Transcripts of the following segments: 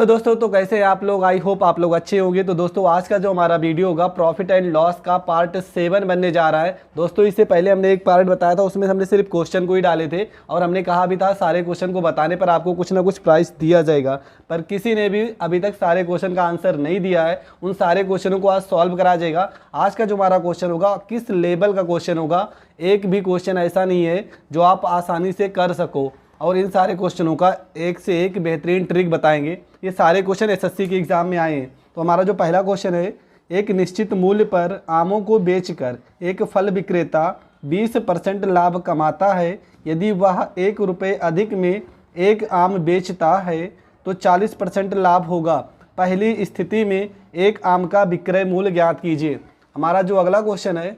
Hello दोस्तों, तो कैसे हैं आप लोग। आई होप आप लोग अच्छे होंगे। तो दोस्तों आज का जो हमारा वीडियो होगा प्रॉफिट एंड लॉस का पार्ट 7 बनने जा रहा है। दोस्तों इससे पहले हमने एक पार्ट बताया था, उसमें हमने सिर्फ क्वेश्चन को ही डाले थे और हमने कहा भी था सारे क्वेश्चन को बताने पर आपको कुछ ना कुछ प्राइस दिया जाएगा, पर किसी ने भी अभी तक सारे क्वेश्चन का आंसर नहीं दिया है। उन सारे क्वेश्चनों को आज सॉल्व करा जाएगा। आज का जो हमारा क्वेश्चन होगा किस लेवल का क्वेश्चन होगा, एक भी क्वेश्चन ऐसा नहीं है जो आप आसानी से कर सको, और इन सारे क्वेश्चनों का एक से एक बेहतरीन ट्रिक बताएंगे। ये सारे क्वेश्चन एसएससी के एग्ज़ाम में आए हैं। तो हमारा जो पहला क्वेश्चन है, एक निश्चित मूल्य पर आमों को बेचकर एक फल विक्रेता 20% लाभ कमाता है। यदि वह 1 रुपये अधिक में एक आम बेचता है तो 40% लाभ होगा। पहली स्थिति में एक आम का विक्रय मूल्य ज्ञात कीजिए। हमारा जो अगला क्वेश्चन है,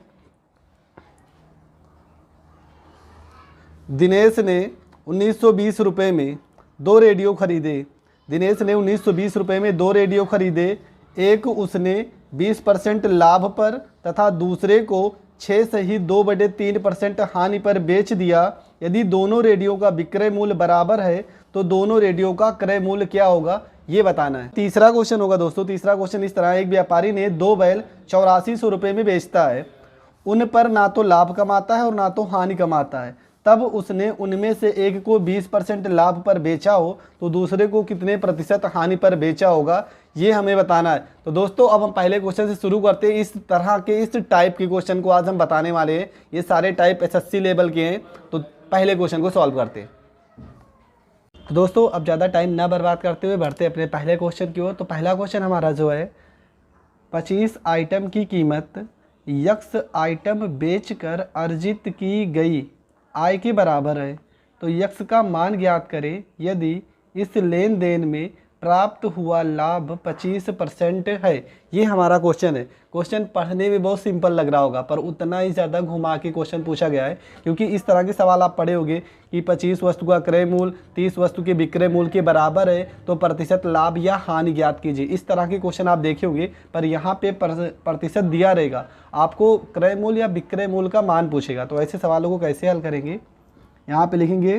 दिनेश ने 1920 रुपये में 2 रेडियो खरीदे। दिनेश ने 1920 रुपये में 2 रेडियो खरीदे। एक उसने 20% लाभ पर तथा दूसरे को 6 से ही 2/3% हानि पर बेच दिया। यदि दोनों रेडियो का विक्रय मूल्य बराबर है तो दोनों रेडियो का क्रय मूल्य क्या होगा, ये बताना है। तीसरा क्वेश्चन होगा दोस्तों। तीसरा क्वेश्चन इस तरह, एक व्यापारी ने 2 बैल 8400 रुपये में बेचता है। उन पर ना तो लाभ कमाता है और ना तो हानि कमाता है। तब उसने उनमें से एक को 20% लाभ पर बेचा हो तो दूसरे को कितने प्रतिशत हानि पर बेचा होगा, ये हमें बताना है। तो दोस्तों अब हम पहले क्वेश्चन से शुरू करते हैं। इस तरह के इस टाइप के क्वेश्चन को आज हम बताने वाले हैं। ये सारे टाइप एसएससी लेवल के हैं। तो पहले क्वेश्चन को सॉल्व करते हैं। तो दोस्तों अब ज़्यादा टाइम ना बर्बाद करते हुए बढ़ते अपने पहले क्वेश्चन की ओर। तो पहला क्वेश्चन हमारा जो है, 25 आइटम की कीमत यक्स आइटम बेचकर अर्जित की गई आय के बराबर है, तो यक्स का मान ज्ञात करें। यदि इस लेन देन में प्राप्त हुआ लाभ 25% है। ये हमारा क्वेश्चन है। क्वेश्चन पढ़ने में बहुत सिंपल लग रहा होगा, पर उतना ही ज़्यादा घुमा के क्वेश्चन पूछा गया है, क्योंकि इस तरह के सवाल आप पढ़े होंगे कि 25 वस्तु का क्रय मूल्य 30 वस्तु के विक्रय मूल्य के बराबर है तो प्रतिशत लाभ या हानि ज्ञात कीजिए। इस तरह के क्वेश्चन आप देखे होंगे, पर यहाँ पे प्रतिशत दिया रहेगा, आपको क्रय मूल्य या विक्रय मूल्य का मान पूछेगा। तो ऐसे सवालों को कैसे हल करेंगे, यहाँ पे लिखेंगे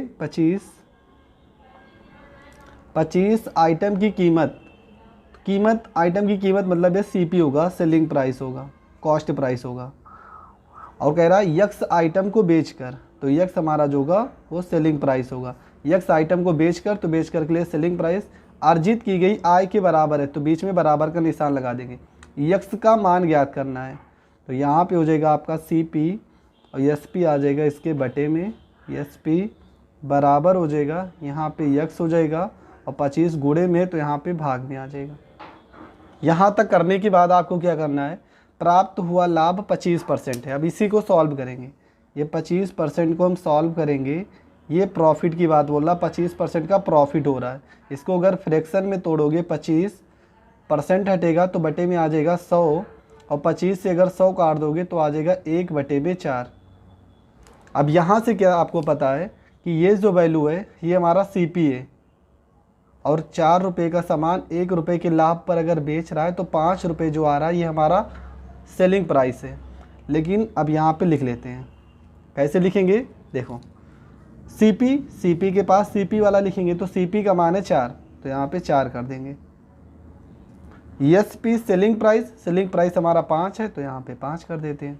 25 आइटम की कीमत आइटम की कीमत मतलब है सीपी होगा, सेलिंग प्राइस होगा, कॉस्ट प्राइस होगा। और कह रहा है यक्स आइटम को बेचकर, तो यक्स हमारा जो होगा वो सेलिंग प्राइस होगा। यक्स आइटम को बेचकर, तो बेचकर के लिए सेलिंग प्राइस, अर्जित की गई आय के बराबर है, तो बीच में बराबर का निशान लगा देंगे। यक्स का मान ज्ञात करना है, तो यहाँ पे हो जाएगा आपका सीपी और एसपी आ जाएगा इसके बटे में। एसपी बराबर हो जाएगा, यहाँ पे यक्स हो जाएगा और 25 गुणे में, तो यहाँ पे भाग में आ जाएगा। यहाँ तक करने के बाद आपको क्या करना है, प्राप्त हुआ लाभ 25% है। अब इसी को सॉल्व करेंगे। ये 25% को हम सॉल्व करेंगे। ये प्रॉफिट की बात बोल रहा, 25% का प्रॉफिट हो रहा है। इसको अगर फ्रैक्शन में तोड़ोगे, 25% हटेगा तो बटे में आ जाएगा 100, और 25 से अगर 100 काट दोगे तो आ जाएगा 1/4। अब यहाँ से क्या आपको पता है कि ये जो वैल्यू है ये हमारा सीपी है, और 4 रुपये का सामान 1 रुपये के लाभ पर अगर बेच रहा है तो 5 रुपये जो आ रहा है ये हमारा सेलिंग प्राइस है। लेकिन अब यहाँ पे लिख लेते हैं, कैसे लिखेंगे, देखो सीपी के पास सीपी वाला लिखेंगे तो सीपी का मान है 4, तो यहाँ पे 4 कर देंगे। एसपी सेलिंग प्राइस हमारा 5 है, तो यहाँ पे 5 कर देते हैं।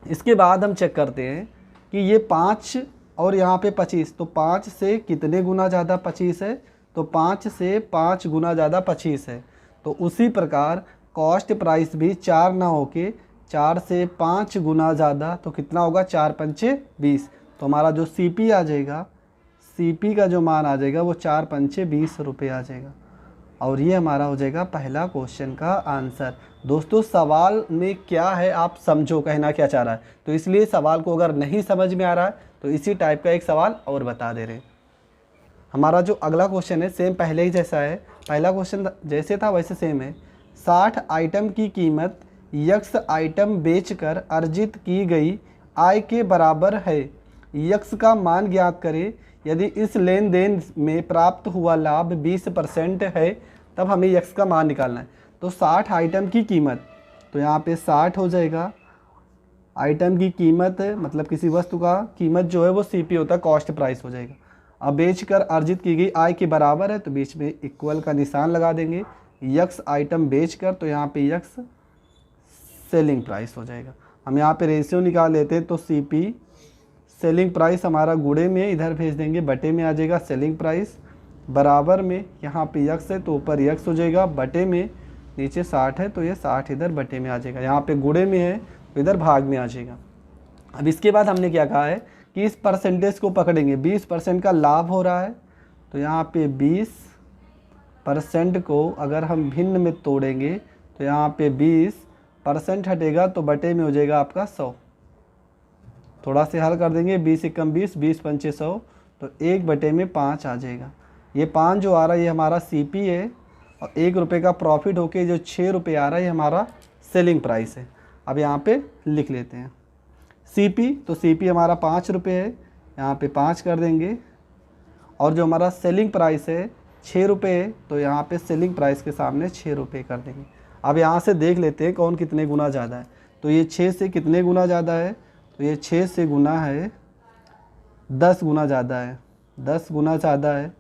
इसके बाद हम चेक करते हैं कि ये 5 और यहाँ पे 25, तो 5 से कितने गुना ज़्यादा 25 है, तो 5 से 5 गुना ज़्यादा 25 है। तो उसी प्रकार कॉस्ट प्राइस भी 4 ना होके 4 से 5 गुना ज़्यादा, तो कितना होगा, 4 पंचे 20। तो हमारा जो सीपी आ जाएगा, सीपी का जो मान आ जाएगा वो 4 पंचे 20 रुपये आ जाएगा। और ये हमारा हो जाएगा पहला क्वेश्चन का आंसर। दोस्तों सवाल में क्या है आप समझो, कहना क्या चाह रहा है, तो इसलिए सवाल को अगर नहीं समझ में आ रहा है तो इसी टाइप का एक सवाल और बता दे रहे हैं। हमारा जो अगला क्वेश्चन है सेम पहले ही जैसा है, पहला क्वेश्चन जैसे था वैसे सेम है। 60 आइटम की कीमत यक्स आइटम बेचकर अर्जित की गई आय के बराबर है। यक्स का मान ज्ञात करें। यदि इस लेन देन में प्राप्त हुआ लाभ 20% है, तब हमें यक्स का मान निकालना है। तो 60 आइटम की कीमत, तो यहाँ पे 60 हो जाएगा। आइटम की कीमत मतलब किसी वस्तु का कीमत जो है वो सीपी होता है, कॉस्ट प्राइस हो जाएगा। अब बेचकर अर्जित की गई आय के बराबर है, तो बीच में इक्वल का निशान लगा देंगे। यक्स आइटम बेचकर, तो यहाँ पे यक्स सेलिंग प्राइस हो जाएगा। हम यहाँ पे रेशियो निकाल लेते हैं, तो सीपी सेलिंग प्राइस हमारा गुणे में इधर भेज देंगे, बटे में आ जाएगा सेलिंग प्राइस, बराबर में यहाँ पे यक्स है तो ऊपर यक्स हो जाएगा, बटे में नीचे 60 है तो ये 60 इधर बटे में आ जाएगा। यहाँ पे गुणे में है तो इधर भाग में आ जाएगा। अब इसके बाद हमने क्या कहा है कि इस परसेंटेज को पकड़ेंगे, 20% का लाभ हो रहा है, तो यहाँ पे 20% को अगर हम भिन्न में तोड़ेंगे तो यहाँ पे 20% हटेगा तो बटे में हो जाएगा आपका 100। थोड़ा से हल कर देंगे, 20 एकम 20, 20 पंचे 100, तो 1 बटे में 5 आ जाएगा। ये 5 जो आ रहा है ये हमारा सीपी है, और 1 रुपये का प्रॉफिट होके जो 6 रुपये आ रहा है ये हमारा सेलिंग प्राइस है। अब यहाँ पे लिख लेते हैं सीपी, तो सीपी हमारा 5 रुपये है, यहाँ पे 5 कर देंगे, और जो हमारा सेलिंग प्राइस है 6 रुपये है, तो यहाँ पे सेलिंग प्राइस के सामने 6 रुपये कर देंगे। अब यहाँ से देख लेते हैं कौन कितने गुना ज़्यादा है, तो ये 6 से कितने गुना ज़्यादा है, तो ये 6 से गुना है 10 गुना ज़्यादा है, 10 गुना ज़्यादा है।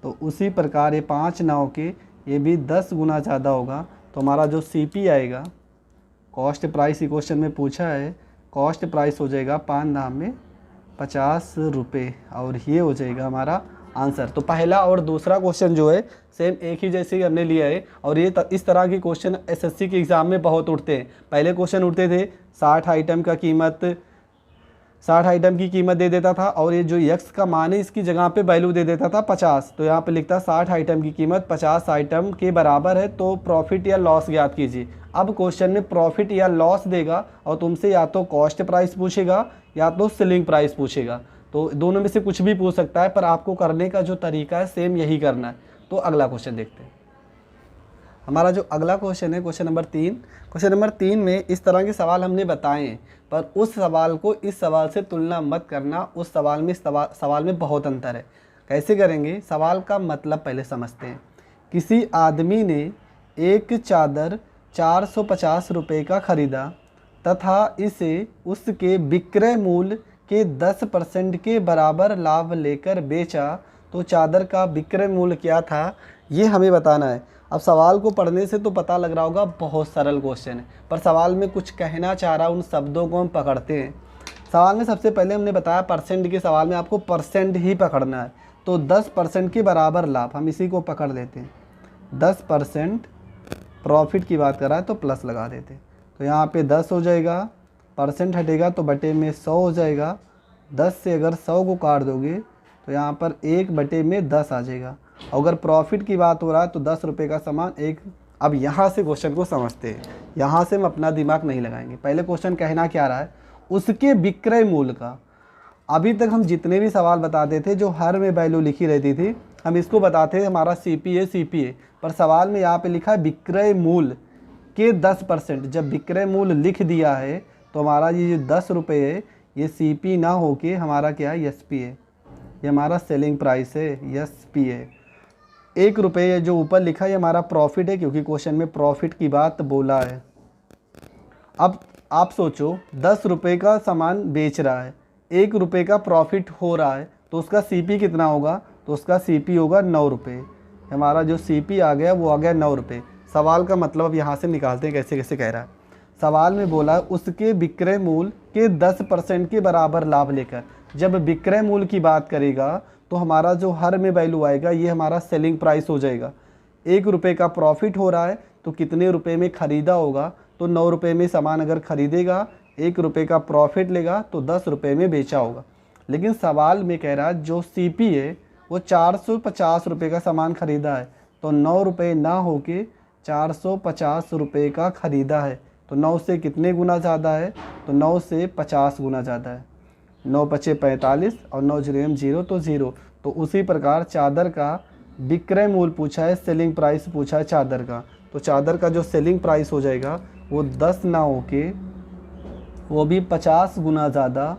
तो उसी प्रकार ये 5 ना होके ये भी 10 गुना ज़्यादा होगा, तो हमारा जो सीपी आएगा, कॉस्ट प्राइस क्वेश्चन में पूछा है, कॉस्ट प्राइस हो जाएगा 5 नाम में 50 रुपये, और ये हो जाएगा हमारा आंसर। तो पहला और दूसरा क्वेश्चन जो है सेम एक ही जैसे ही हमने लिया है, और ये इस तरह के क्वेश्चन एसएससी के एग्ज़ाम में बहुत उठते हैं। पहले क्वेश्चन उठते थे 60 आइटम की कीमत दे देता था, और ये जो यक्स का मान है इसकी जगह पे वैल्यू दे देता था 50, तो यहाँ पे लिखता 60 आइटम की कीमत 50 आइटम के बराबर है, तो प्रॉफिट या लॉस ज्ञात कीजिए। अब क्वेश्चन में प्रॉफिट या लॉस देगा, और तुमसे या तो कॉस्ट प्राइस पूछेगा या तो सेलिंग प्राइस पूछेगा, तो दोनों में से कुछ भी पूछ सकता है, पर आपको करने का जो तरीका है सेम यही करना है। तो अगला क्वेश्चन देखते हैं। हमारा जो अगला क्वेश्चन है क्वेश्चन नंबर 3। क्वेश्चन नंबर 3 में इस तरह के सवाल हमने बताए हैं, पर उस सवाल को इस सवाल से तुलना मत करना, उस सवाल में सवाल में बहुत अंतर है। कैसे करेंगे, सवाल का मतलब पहले समझते हैं। किसी आदमी ने एक चादर 450 रुपये का ख़रीदा तथा इसे उसके विक्रय मूल्य के 10% के बराबर लाभ लेकर बेचा, तो चादर का विक्रय मूल्य क्या था ये हमें बताना है। अब सवाल को पढ़ने से तो पता लग रहा होगा बहुत सरल क्वेश्चन है, पर सवाल में कुछ कहना चाह रहा उन शब्दों को हम पकड़ते हैं। सवाल में सबसे पहले हमने बताया परसेंट के सवाल में आपको परसेंट ही पकड़ना है, तो 10% के बराबर लाभ, हम इसी को पकड़ लेते हैं। 10% प्रॉफिट की बात कर रहा है तो प्लस लगा देते हैं, तो यहाँ पे 10 हो जाएगा, परसेंट हटेगा तो बटे में 100 हो जाएगा। 10 से अगर 100 को काट दोगे तो यहाँ पर 1 बटे में 10 आ जाएगा। अगर प्रॉफिट की बात हो रहा है तो 10 रुपये का सामान एक। अब यहाँ से क्वेश्चन को समझते हैं, यहाँ से हम अपना दिमाग नहीं लगाएंगे। पहले क्वेश्चन कहना क्या रहा है, उसके विक्रय मूल्य का। अभी तक हम जितने भी सवाल बताते थे जो हर में वैल्यू लिखी रहती थी, हम इसको बताते थे हमारा सीपी है, पर सवाल में यहाँ पे लिखा है विक्रय मूल्य के 10%। जब विक्रय मूल्य लिख दिया है तो हमारा ये जो 10 रुपये है ये सीपी ना होके हमारा क्या है, एसपी है, ये हमारा सेलिंग प्राइस है, एसपी है। 1 रुपये जो ऊपर लिखा है ये हमारा प्रॉफिट है, क्योंकि क्वेश्चन में प्रॉफिट की बात बोला है। अब आप सोचो 10 रुपये का सामान बेच रहा है, 1 रुपये का प्रॉफिट हो रहा है, तो उसका सीपी कितना होगा, तो उसका सीपी होगा 9 रुपये। हमारा जो सीपी आ गया वो आ गया 9 रुपये। सवाल का मतलब अब यहाँ से निकालते हैं कैसे कैसे कह रहा है। सवाल में बोला उसके विक्रय मूल्य के 10% के बराबर लाभ लेकर। जब विक्रय मूल्य की बात करेगा तो हमारा जो हर में वैल्यू आएगा ये हमारा सेलिंग प्राइस हो जाएगा। 1 रुपये का प्रॉफिट हो रहा है तो कितने रुपए में ख़रीदा होगा, तो 9 रुपये में सामान अगर ख़रीदेगा, 1 रुपये का प्रॉफिट लेगा तो 10 रुपये में बेचा होगा। लेकिन सवाल में कह रहा है जो सीपी है वो 450 रुपये का सामान ख़रीदा है, तो 9 रुपये ना होके 450 रुपये का ख़रीदा है, तो 9 से कितने गुना ज़्यादा है, तो 9 से 50 गुना ज़्यादा है। 9 पचे 45 और 9 0 0 तो 0। तो उसी प्रकार चादर का विक्रय मूल्य पूछा है, सेलिंग प्राइस पूछा है चादर का, तो चादर का जो सेलिंग प्राइस हो जाएगा वो 10 ना होके वो भी 50 गुना ज़्यादा,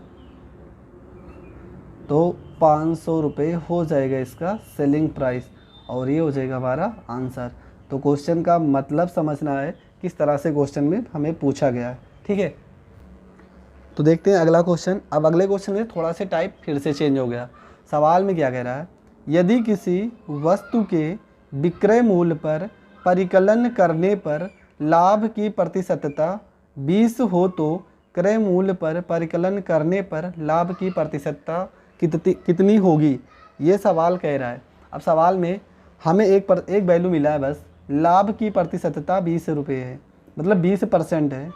तो 500 रुपये हो जाएगा इसका सेलिंग प्राइस, और ये हो जाएगा हमारा आंसर। तो क्वेश्चन का मतलब समझना है किस तरह से क्वेश्चन में हमें पूछा गया है, ठीक है। तो देखते हैं अगला क्वेश्चन। अब अगले क्वेश्चन में थोड़ा से टाइप फिर से चेंज हो गया। सवाल में क्या कह रहा है, यदि किसी वस्तु के विक्रय मूल्य पर परिकलन करने पर लाभ की प्रतिशतता 20 हो तो क्रय मूल्य पर परिकलन करने पर लाभ की प्रतिशतता कितनी होगी, ये सवाल कह रहा है। अब सवाल में हमें एक वैल्यू मिला है बस, लाभ की प्रतिशतता 20 रुपये है, मतलब 20% है,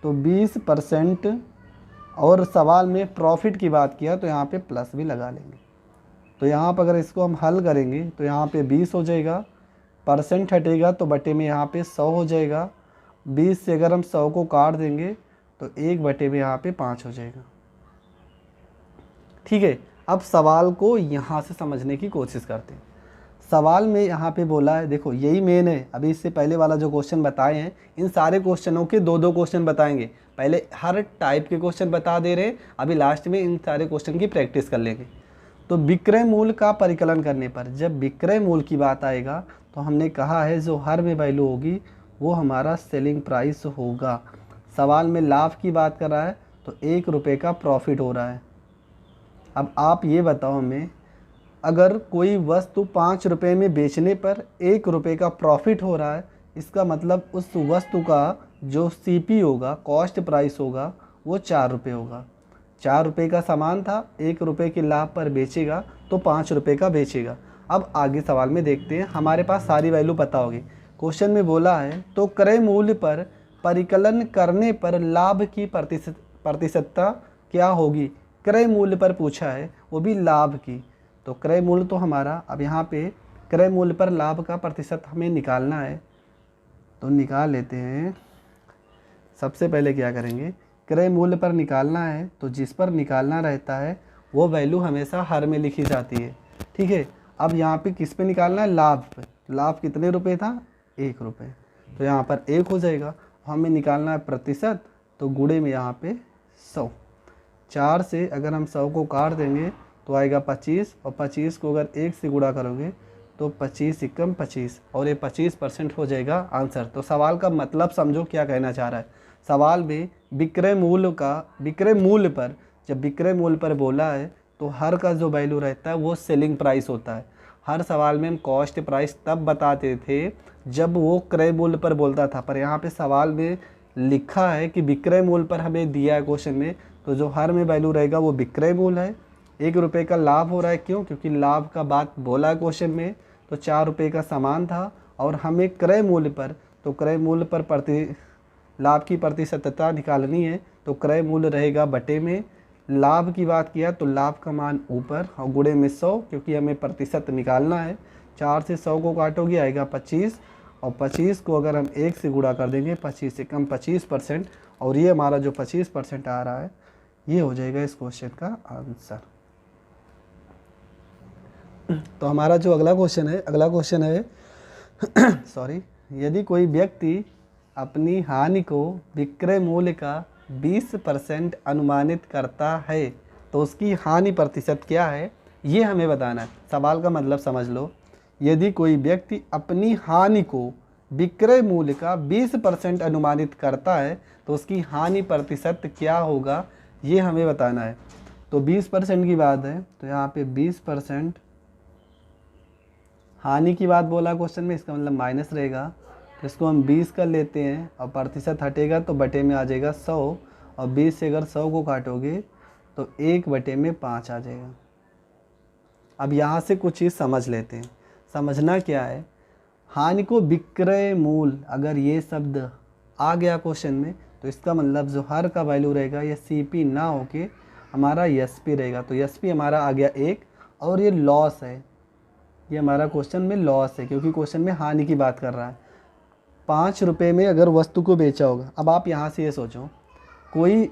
तो 20%, और सवाल में प्रॉफिट की बात किया तो यहाँ पे प्लस भी लगा लेंगे। तो यहाँ पर अगर इसको हम हल करेंगे तो यहाँ पे 20 हो जाएगा, परसेंट हटेगा तो बटे में यहाँ पे 100 हो जाएगा। 20 से अगर हम 100 को काट देंगे तो 1 बटे में यहाँ पे 5 हो जाएगा। ठीक है, अब सवाल को यहाँ से समझने की कोशिश करते हैं। सवाल में यहाँ पे बोला है, देखो यही मेन है, अभी इससे पहले वाला जो क्वेश्चन बताए हैं इन सारे क्वेश्चनों के 2-2 क्वेश्चन बताएंगे। पहले हर टाइप के क्वेश्चन बता दे रहे, अभी लास्ट में इन सारे क्वेश्चन की प्रैक्टिस कर लेंगे। तो विक्रय मूल्य का परिकलन करने पर, जब विक्रय मूल्य की बात आएगा तो हमने कहा है जो हर में वैल्यू होगी वो हमारा सेलिंग प्राइस होगा। सवाल में लाभ की बात कर रहा है तो 1 रुपये का प्रॉफिट हो रहा है। अब आप ये बताओ हमें, अगर कोई वस्तु 5 रुपये में बेचने पर 1 रुपये का प्रॉफिट हो रहा है, इसका मतलब उस वस्तु का जो सीपी होगा, कॉस्ट प्राइस होगा, वो 4 रुपये होगा। 4 रुपये का सामान था, 1 रुपये के लाभ पर बेचेगा तो 5 रुपये का बेचेगा। अब आगे सवाल में देखते हैं, हमारे पास सारी वैल्यू पता होगी। क्वेश्चन में बोला है तो क्रय मूल्य पर परिकलन करने पर लाभ की प्रतिशतता क्या होगी। क्रय मूल्य पर पूछा है, वो भी लाभ की, तो क्रय मूल्य तो हमारा, अब यहाँ पे क्रय मूल्य पर लाभ का प्रतिशत हमें निकालना है, तो निकाल लेते हैं। सबसे पहले क्या करेंगे, क्रय मूल्य पर निकालना है तो जिस पर निकालना रहता है वो वैल्यू हमेशा हर में लिखी जाती है। ठीक है, अब यहाँ पे किस पे निकालना है, लाभ पे। लाभ कितने रुपए था, 1 रुपये, तो यहाँ पर 1 हो जाएगा। हमें निकालना है प्रतिशत, तो गुणे में यहाँ पे 100। 4 से अगर हम 100 को काट देंगे तो आएगा 25, और 25 को अगर 1 से गुणा करोगे तो 25 एकम 25, और ये 25% हो जाएगा आंसर। तो सवाल का मतलब समझो क्या कहना चाह रहा है। सवाल में विक्रय मूल्य पर, जब विक्रय मूल्य पर बोला है तो हर का जो वैल्यू रहता है वो सेलिंग प्राइस होता है। हर सवाल में हम कॉस्ट प्राइस तब बताते थे जब वो क्रय मूल्य पर बोलता था, पर यहाँ पे सवाल में लिखा है कि विक्रय मूल्य पर हमें दिया है क्वेश्चन में, तो जो हर में वैल्यू रहेगा वो विक्रय मूल्य है। 1 रुपये का लाभ हो रहा है, क्यों, क्योंकि लाभ का बात बोला है क्वेश्चन में, तो 4 रुपये का सामान था, और हमें क्रय मूल्य पर, तो क्रय मूल्य पर लाभ की प्रतिशतता निकालनी है, तो क्रय मूल्य रहेगा बटे में। लाभ की बात किया तो लाभ का मान ऊपर और गुणे में 100, क्योंकि हमें प्रतिशत निकालना है। 4 से 100 को काटोगे आएगा 25, और 25 को अगर हम 1 से गुणा कर देंगे, 25 से कम 25%, और ये हमारा जो 25% आ रहा है ये हो जाएगा इस क्वेश्चन का आंसर। तो हमारा जो अगला क्वेश्चन है सॉरी, यदि कोई व्यक्ति अपनी हानि को विक्रय मूल्य का 20% अनुमानित करता है तो उसकी हानि प्रतिशत क्या है, ये हमें बताना है। सवाल का मतलब समझ लो, यदि कोई व्यक्ति अपनी हानि को विक्रय मूल्य का 20% अनुमानित करता है तो उसकी हानि प्रतिशत क्या होगा, ये हमें बताना है। तो 20% की बात है, तो यहाँ पे 20% हानि की बात बोला क्वेश्चन में, इसका मतलब माइनस रहेगा, तो इसको हम 20 कर लेते हैं, और प्रतिशत हटेगा तो बटे में आ जाएगा 100, और 20 से अगर 100 को काटोगे तो 1 बटे में 5 आ जाएगा। अब यहाँ से कुछ चीज़ समझ लेते हैं। समझना क्या है, हानि को विक्रय मूल्य, अगर ये शब्द आ गया क्वेश्चन में तो इसका मतलब जो हर का वैल्यू रहेगा ये सीपी ना होके हमारा एसपी रहेगा। तो एसपी हमारा आ गया 1, और ये लॉस है, ये हमारा क्वेश्चन में लॉस है, क्योंकि क्वेश्चन में हानि की बात कर रहा है। 5 रुपये में अगर वस्तु को बेचा होगा, अब आप यहाँ से ये सोचो, कोई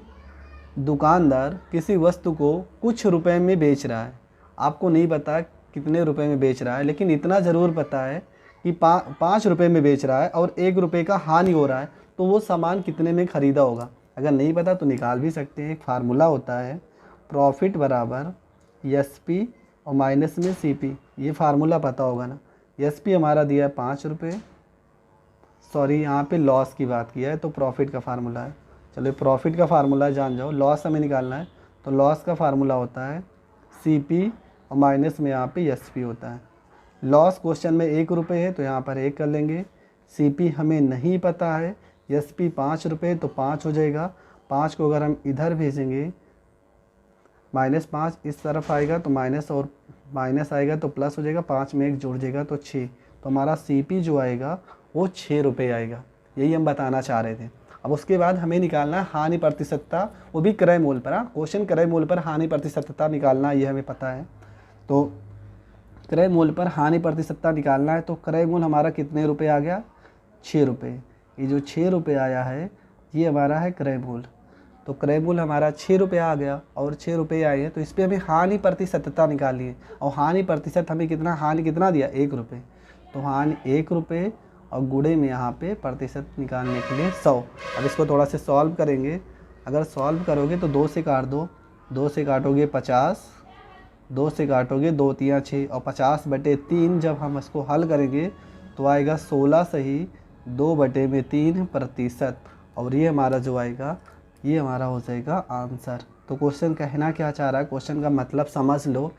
दुकानदार किसी वस्तु को कुछ रुपए में बेच रहा है, आपको नहीं पता कितने रुपए में बेच रहा है, लेकिन इतना ज़रूर पता है कि 5 रुपये में बेच रहा है और 1 रुपये का हानि हो रहा है, तो वो सामान कितने में ख़रीदा होगा। अगर नहीं पता तो निकाल भी सकते हैं। एक फार्मूला होता है, प्रॉफिट बराबर एसपी और माइनस में सीपी, ये फार्मूला पता होगा ना। एसपी हमारा दिया है 5 रुपये, सॉरी यहाँ पे लॉस की बात किया है तो प्रॉफिट का फार्मूला है। चलो प्रॉफिट का फार्मूला जान जाओ, लॉस हमें निकालना है, तो लॉस का फार्मूला होता है सीपी और माइनस में यहाँ पे एस पी होता है। लॉस क्वेश्चन में 1 रुपये है तो यहाँ पर 1 कर लेंगे। सी पी हमें नहीं पता है, एस पी 5 रुपये तो 5 हो जाएगा। 5 को अगर हम इधर भेजेंगे -5 इस तरफ आएगा तो माइनस, और माइनस आएगा तो प्लस हो जाएगा, 5 में 1 जुड़ जाएगा तो 6। तो हमारा सी पी जो आएगा वो 6 रुपये आएगा। यही हम बताना चाह रहे थे। अब उसके बाद हमें निकालना है हानि प्रतिशतता, वो भी क्रय मूल्य पर। क्वेश्चन क्रय मूल्य पर हानि प्रतिशतता निकालना है, ये हमें पता है। तो क्रय मूल्य पर हानि प्रतिशतता निकालना है तो क्रय मूल्य हमारा कितने रुपए आ गया, 6 रुपये। ये जो 6 रुपये आया है ये हमारा है क्रय मूल्य। तो क्रय मूल्य हमारा 6 रुपये आ गया और 6 रुपये आए हैं, तो इस पर हमें हानि प्रतिशतता निकालनी है। और हानि प्रतिशत हमें कितना, हानि कितना दिया, 1 रुपये। तो हानि 1 रुपये और गुणे में यहाँ पे प्रतिशत निकालने के लिए 100। अब इसको थोड़ा से सॉल्व करेंगे। अगर सॉल्व करोगे तो 2 से काट दो, 2 से काटोगे 50, 2 से काटोगे 2 तिया 6, और 50/3 जब हम इसको हल करेंगे तो आएगा 16 सही 2/3%। और ये हमारा जो आएगा ये हमारा हो जाएगा आंसर। तो क्वेश्चन कहना क्या चाह रहा है, क्वेश्चन का मतलब समझ लो।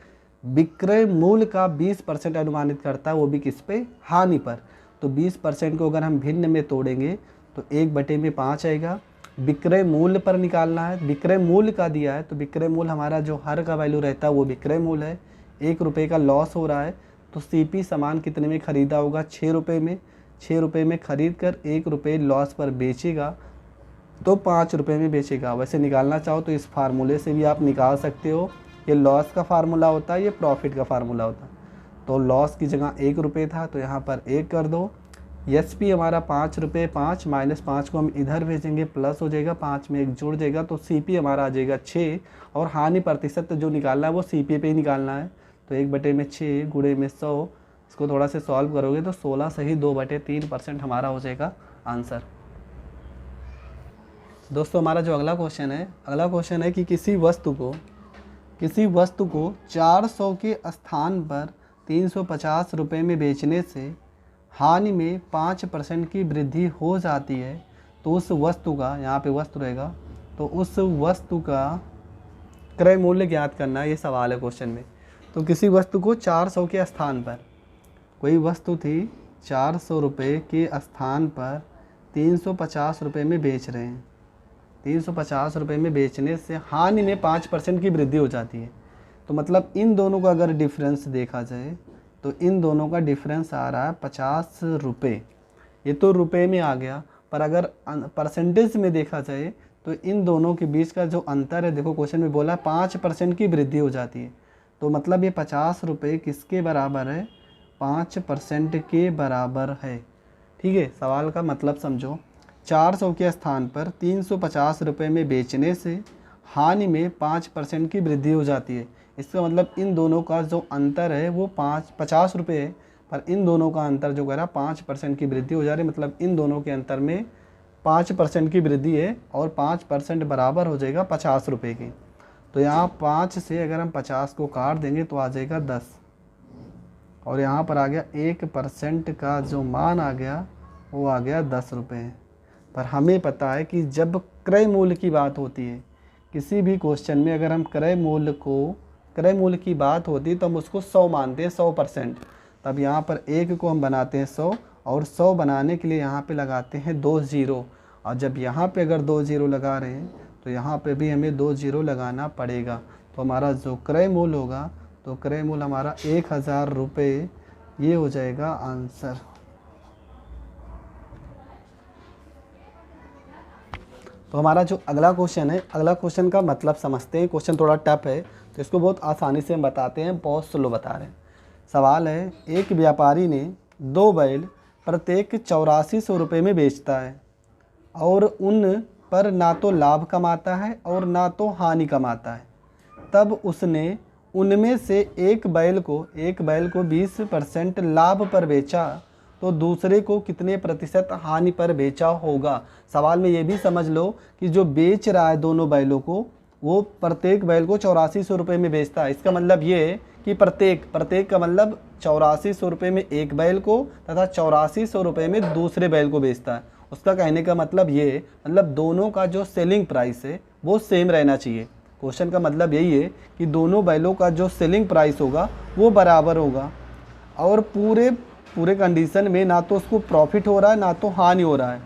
विक्रय मूल्य का 20% अनुमानित करता है, वो भी किस पे, हानि पर। तो 20% को अगर हम भिन्न में तोड़ेंगे तो 1/5 आएगा। विक्रय मूल्य पर निकालना है, विक्रय मूल्य का दिया है तो विक्रय मूल्य हमारा जो हर का वैल्यू रहता है वो विक्रय मूल्य है। 1 रुपये का लॉस हो रहा है तो सीपी सामान कितने में ख़रीदा होगा, 6 रुपये में। 6 रुपये में ख़रीद कर 1 रुपये लॉस पर बेचेगा तो 5 रुपये में बेचेगा। वैसे निकालना चाहो तो इस फार्मूले से भी आप निकाल सकते हो। ये लॉस का फार्मूला होता है, ये प्रॉफिट का फार्मूला होता है। तो लॉस की जगह 1 रुपये था तो यहाँ पर 1 कर दो। एस पी हमारा 5 रुपये, 5 -5 को हम इधर भेजेंगे, प्लस हो जाएगा, 5 में 1 जुड़ जाएगा तो सी पी हमारा आ जाएगा 6। और हानि प्रतिशत जो निकालना है वो सी पी पे ही निकालना है। तो 1/6 गुणे में 100, इसको थोड़ा से सॉल्व करोगे तो 16 सही 2/3% हमारा हो जाएगा आंसर। दोस्तों हमारा जो अगला क्वेश्चन है कि किसी वस्तु को 400 के स्थान पर 350 रुपये में बेचने से हानि में 5% की वृद्धि हो जाती है तो उस वस्तु का, यहाँ पे वस्तु रहेगा, तो उस वस्तु का क्रय मूल्य ज्ञात करना है, ये सवाल है क्वेश्चन में। तो किसी वस्तु को 400 के स्थान पर, कोई वस्तु थी 400 रुपये के स्थान पर 350 रुपये में बेच रहे हैं। 350 रुपये में बेचने से हानि में 5% की वृद्धि हो जाती है। तो मतलब इन दोनों का अगर डिफरेंस देखा जाए तो इन दोनों का डिफरेंस आ रहा है 50 रुपये। ये तो रुपए में आ गया, पर अगर परसेंटेज में देखा जाए तो इन दोनों के बीच का जो अंतर है, देखो क्वेश्चन में बोला 5% की वृद्धि हो जाती है। तो मतलब ये 50 रुपये किसके बराबर है, 5% के बराबर है। ठीक है, सवाल का मतलब समझो। 400 के स्थान पर 350 रुपये में बेचने से हानि में 5% की वृद्धि हो जाती है। इसका मतलब इन दोनों का जो अंतर है वो 50 रुपये है, पर इन दोनों का अंतर जो कह रहा 5% की वृद्धि हो जा रही है। मतलब इन दोनों के अंतर में 5% की वृद्धि है और 5% बराबर हो जाएगा 50 रुपये की। तो यहाँ 5 से अगर हम 50 को काट देंगे तो आ जाएगा 10, और यहाँ पर आ गया 1% का जो मान आ गया वो आ गया 10 रुपये। पर हमें पता है कि जब क्रय मूल्य की बात होती है किसी भी क्वेश्चन में, अगर हम क्रय मूल्य की बात होती है तो हम उसको 100 मानते हैं, 100%। तब यहाँ पर 1 को हम बनाते हैं 100, और 100 बनाने के लिए यहाँ पे लगाते हैं 2 0। और जब यहाँ पे अगर 2 0 लगा रहे हैं तो यहाँ पे भी हमें 2 0 लगाना पड़ेगा। तो हमारा जो क्रय मूल्य होगा, तो क्रय मूल्य हमारा 1000 रुपये, ये हो जाएगा आंसर। तो हमारा जो अगला क्वेश्चन है, अगला क्वेश्चन का मतलब समझते हैं। क्वेश्चन थोड़ा टफ है तो इसको बहुत आसानी से हम बताते हैं, बहुत स्लो बता रहे हैं। सवाल है, एक व्यापारी ने 2 बैल प्रत्येक 8400 रुपये में बेचता है और उन पर ना तो लाभ कमाता है और ना तो हानि कमाता है। तब उसने उनमें से एक बैल को 20% लाभ पर बेचा तो दूसरे को कितने प्रतिशत हानि पर बेचा होगा। सवाल में ये भी समझ लो कि जो बेच रहा है दोनों बैलों को, वो प्रत्येक बैल को 8400 रुपये में बेचता है। इसका मतलब ये है कि प्रत्येक का मतलब 8400 रुपये में एक बैल को तथा 8400 रुपये में दूसरे बैल को बेचता है। उसका कहने का मतलब ये, मतलब दोनों का जो सेलिंग प्राइस है वो सेम रहना चाहिए। क्वेश्चन का मतलब यही है कि दोनों बैलों का जो सेलिंग प्राइस होगा वो बराबर होगा, और पूरे कंडीशन में ना तो उसको प्रॉफिट हो रहा है ना तो हानि हो रहा है,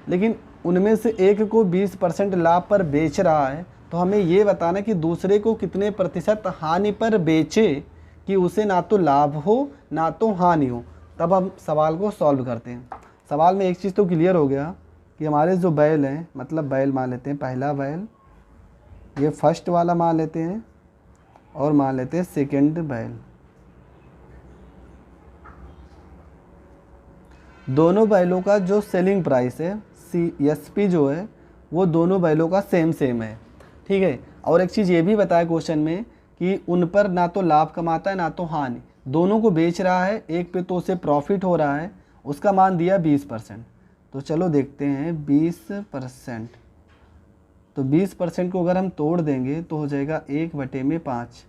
लेकिन उनमें से एक को 20% लाभ पर बेच रहा है, तो हमें ये बताना कि दूसरे को कितने प्रतिशत हानि पर बेचे कि उसे ना तो लाभ हो ना तो हानि हो। तब हम सवाल को सॉल्व करते हैं। सवाल में एक चीज़ तो क्लियर हो गया कि हमारे जो बैल हैं, मतलब बैल मान लेते हैं, पहला बैल ये फर्स्ट वाला मान लेते हैं और मान लेते हैं सेकंड बैल। दोनों बैलों का जो सेलिंग प्राइस है CSP जो है वो दोनों बैलों का सेम है, ठीक है। और एक चीज़ ये भी बताया क्वेश्चन में कि उन पर ना तो लाभ कमाता है ना तो हानि, दोनों को बेच रहा है, एक पे तो उसे प्रॉफिट हो रहा है, उसका मान दिया 20%। तो चलो देखते हैं 20%, तो 20% को अगर हम तोड़ देंगे तो हो जाएगा 1/5,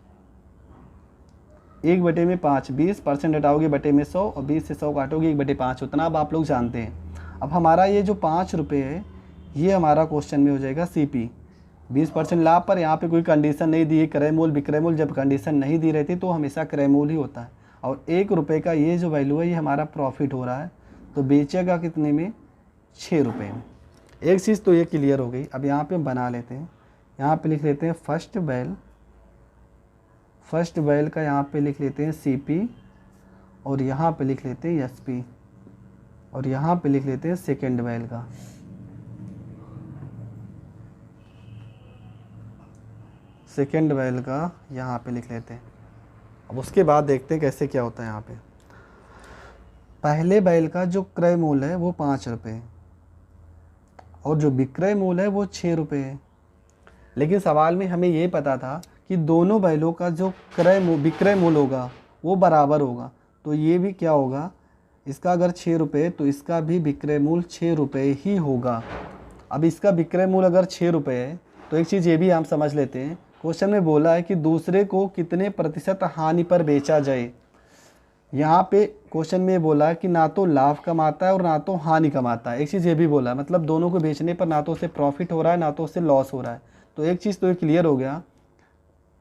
1/5, 20% हटाओगे बटे में 100 और 20 से 100 काटोगे 1/5, उतना अब आप लोग जानते हैं। अब हमारा ये जो 5 रुपये है ये हमारा क्वेश्चन में हो जाएगा CP। 20% लाभ पर यहाँ पे कोई कंडीशन नहीं दी है, क्रय मूल विक्रय मूल, जब कंडीशन नहीं दी रहती तो हमेशा क्रय मूल ही होता है। और 1 रुपये का ये जो वैल्यू है ये हमारा प्रॉफिट हो रहा है, तो बेचेगा कितने में, 6 रुपये में। एक चीज़ तो ये क्लियर हो गई। अब यहाँ पे हम बना लेते हैं, यहाँ पे लिख लेते हैं फर्स्ट बैल का यहाँ पे लिख लेते हैं CP, और यहाँ पे लिख लेते हैं SP, और यहाँ पे लिख लेते हैं सेकंड बैल का। सेकंड बैल का यहाँ पे लिख लेते हैं। अब उसके बाद देखते हैं कैसे क्या होता है। यहाँ पे पहले बैल का जो क्रय मूल्य है वो 5 रुपये और जो विक्रय मूल्य है वो 6 रुपये है, लेकिन सवाल में हमें ये पता था कि दोनों बैलों का जो विक्रय मूल्य होगा वो बराबर होगा, तो ये भी क्या होगा, इसका अगर 6 रुपये तो इसका भी विक्रय मूल्य 6 रुपये ही होगा। अब इसका विक्रय मूल्य अगर 6 रुपये है तो एक चीज़ ये भी हम समझ लेते हैं, क्वेश्चन में बोला है कि दूसरे को कितने प्रतिशत हानि पर बेचा जाए। यहाँ पे क्वेश्चन में बोला है कि ना तो लाभ कमाता है और ना तो हानि कमाता है। एक चीज़ ये भी बोला है, मतलब दोनों को बेचने पर ना तो उसे प्रॉफिट हो रहा है ना तो उसे लॉस हो रहा है। तो एक चीज़ तो ये क्लियर हो गया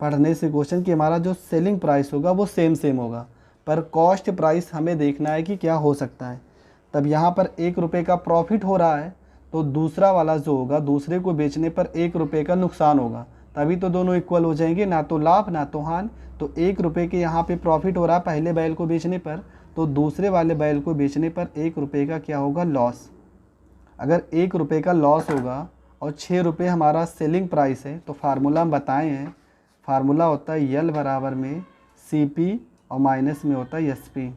पढ़ने से क्वेश्चन कि हमारा जो सेलिंग प्राइस होगा वो सेम होगा, पर कॉस्ट प्राइस हमें देखना है कि क्या हो सकता है। तब यहाँ पर 1 रुपये का प्रॉफिट हो रहा है तो दूसरा वाला जो होगा दूसरे को बेचने पर 1 रुपये का नुकसान होगा, तभी तो दोनों इक्वल हो जाएंगे, ना तो लाभ ना तो हानि। तो 1 रुपये के यहाँ पे प्रॉफिट हो रहा है पहले बैल को बेचने पर, तो दूसरे वाले बैल को बेचने पर 1 रुपये का क्या होगा, लॉस। अगर 1 रुपये का लॉस होगा और 6 रुपये हमारा सेलिंग प्राइस है, तो फार्मूला हम बताए हैं, फार्मूला होता है L बराबर में CP और माइनस में होता है SP।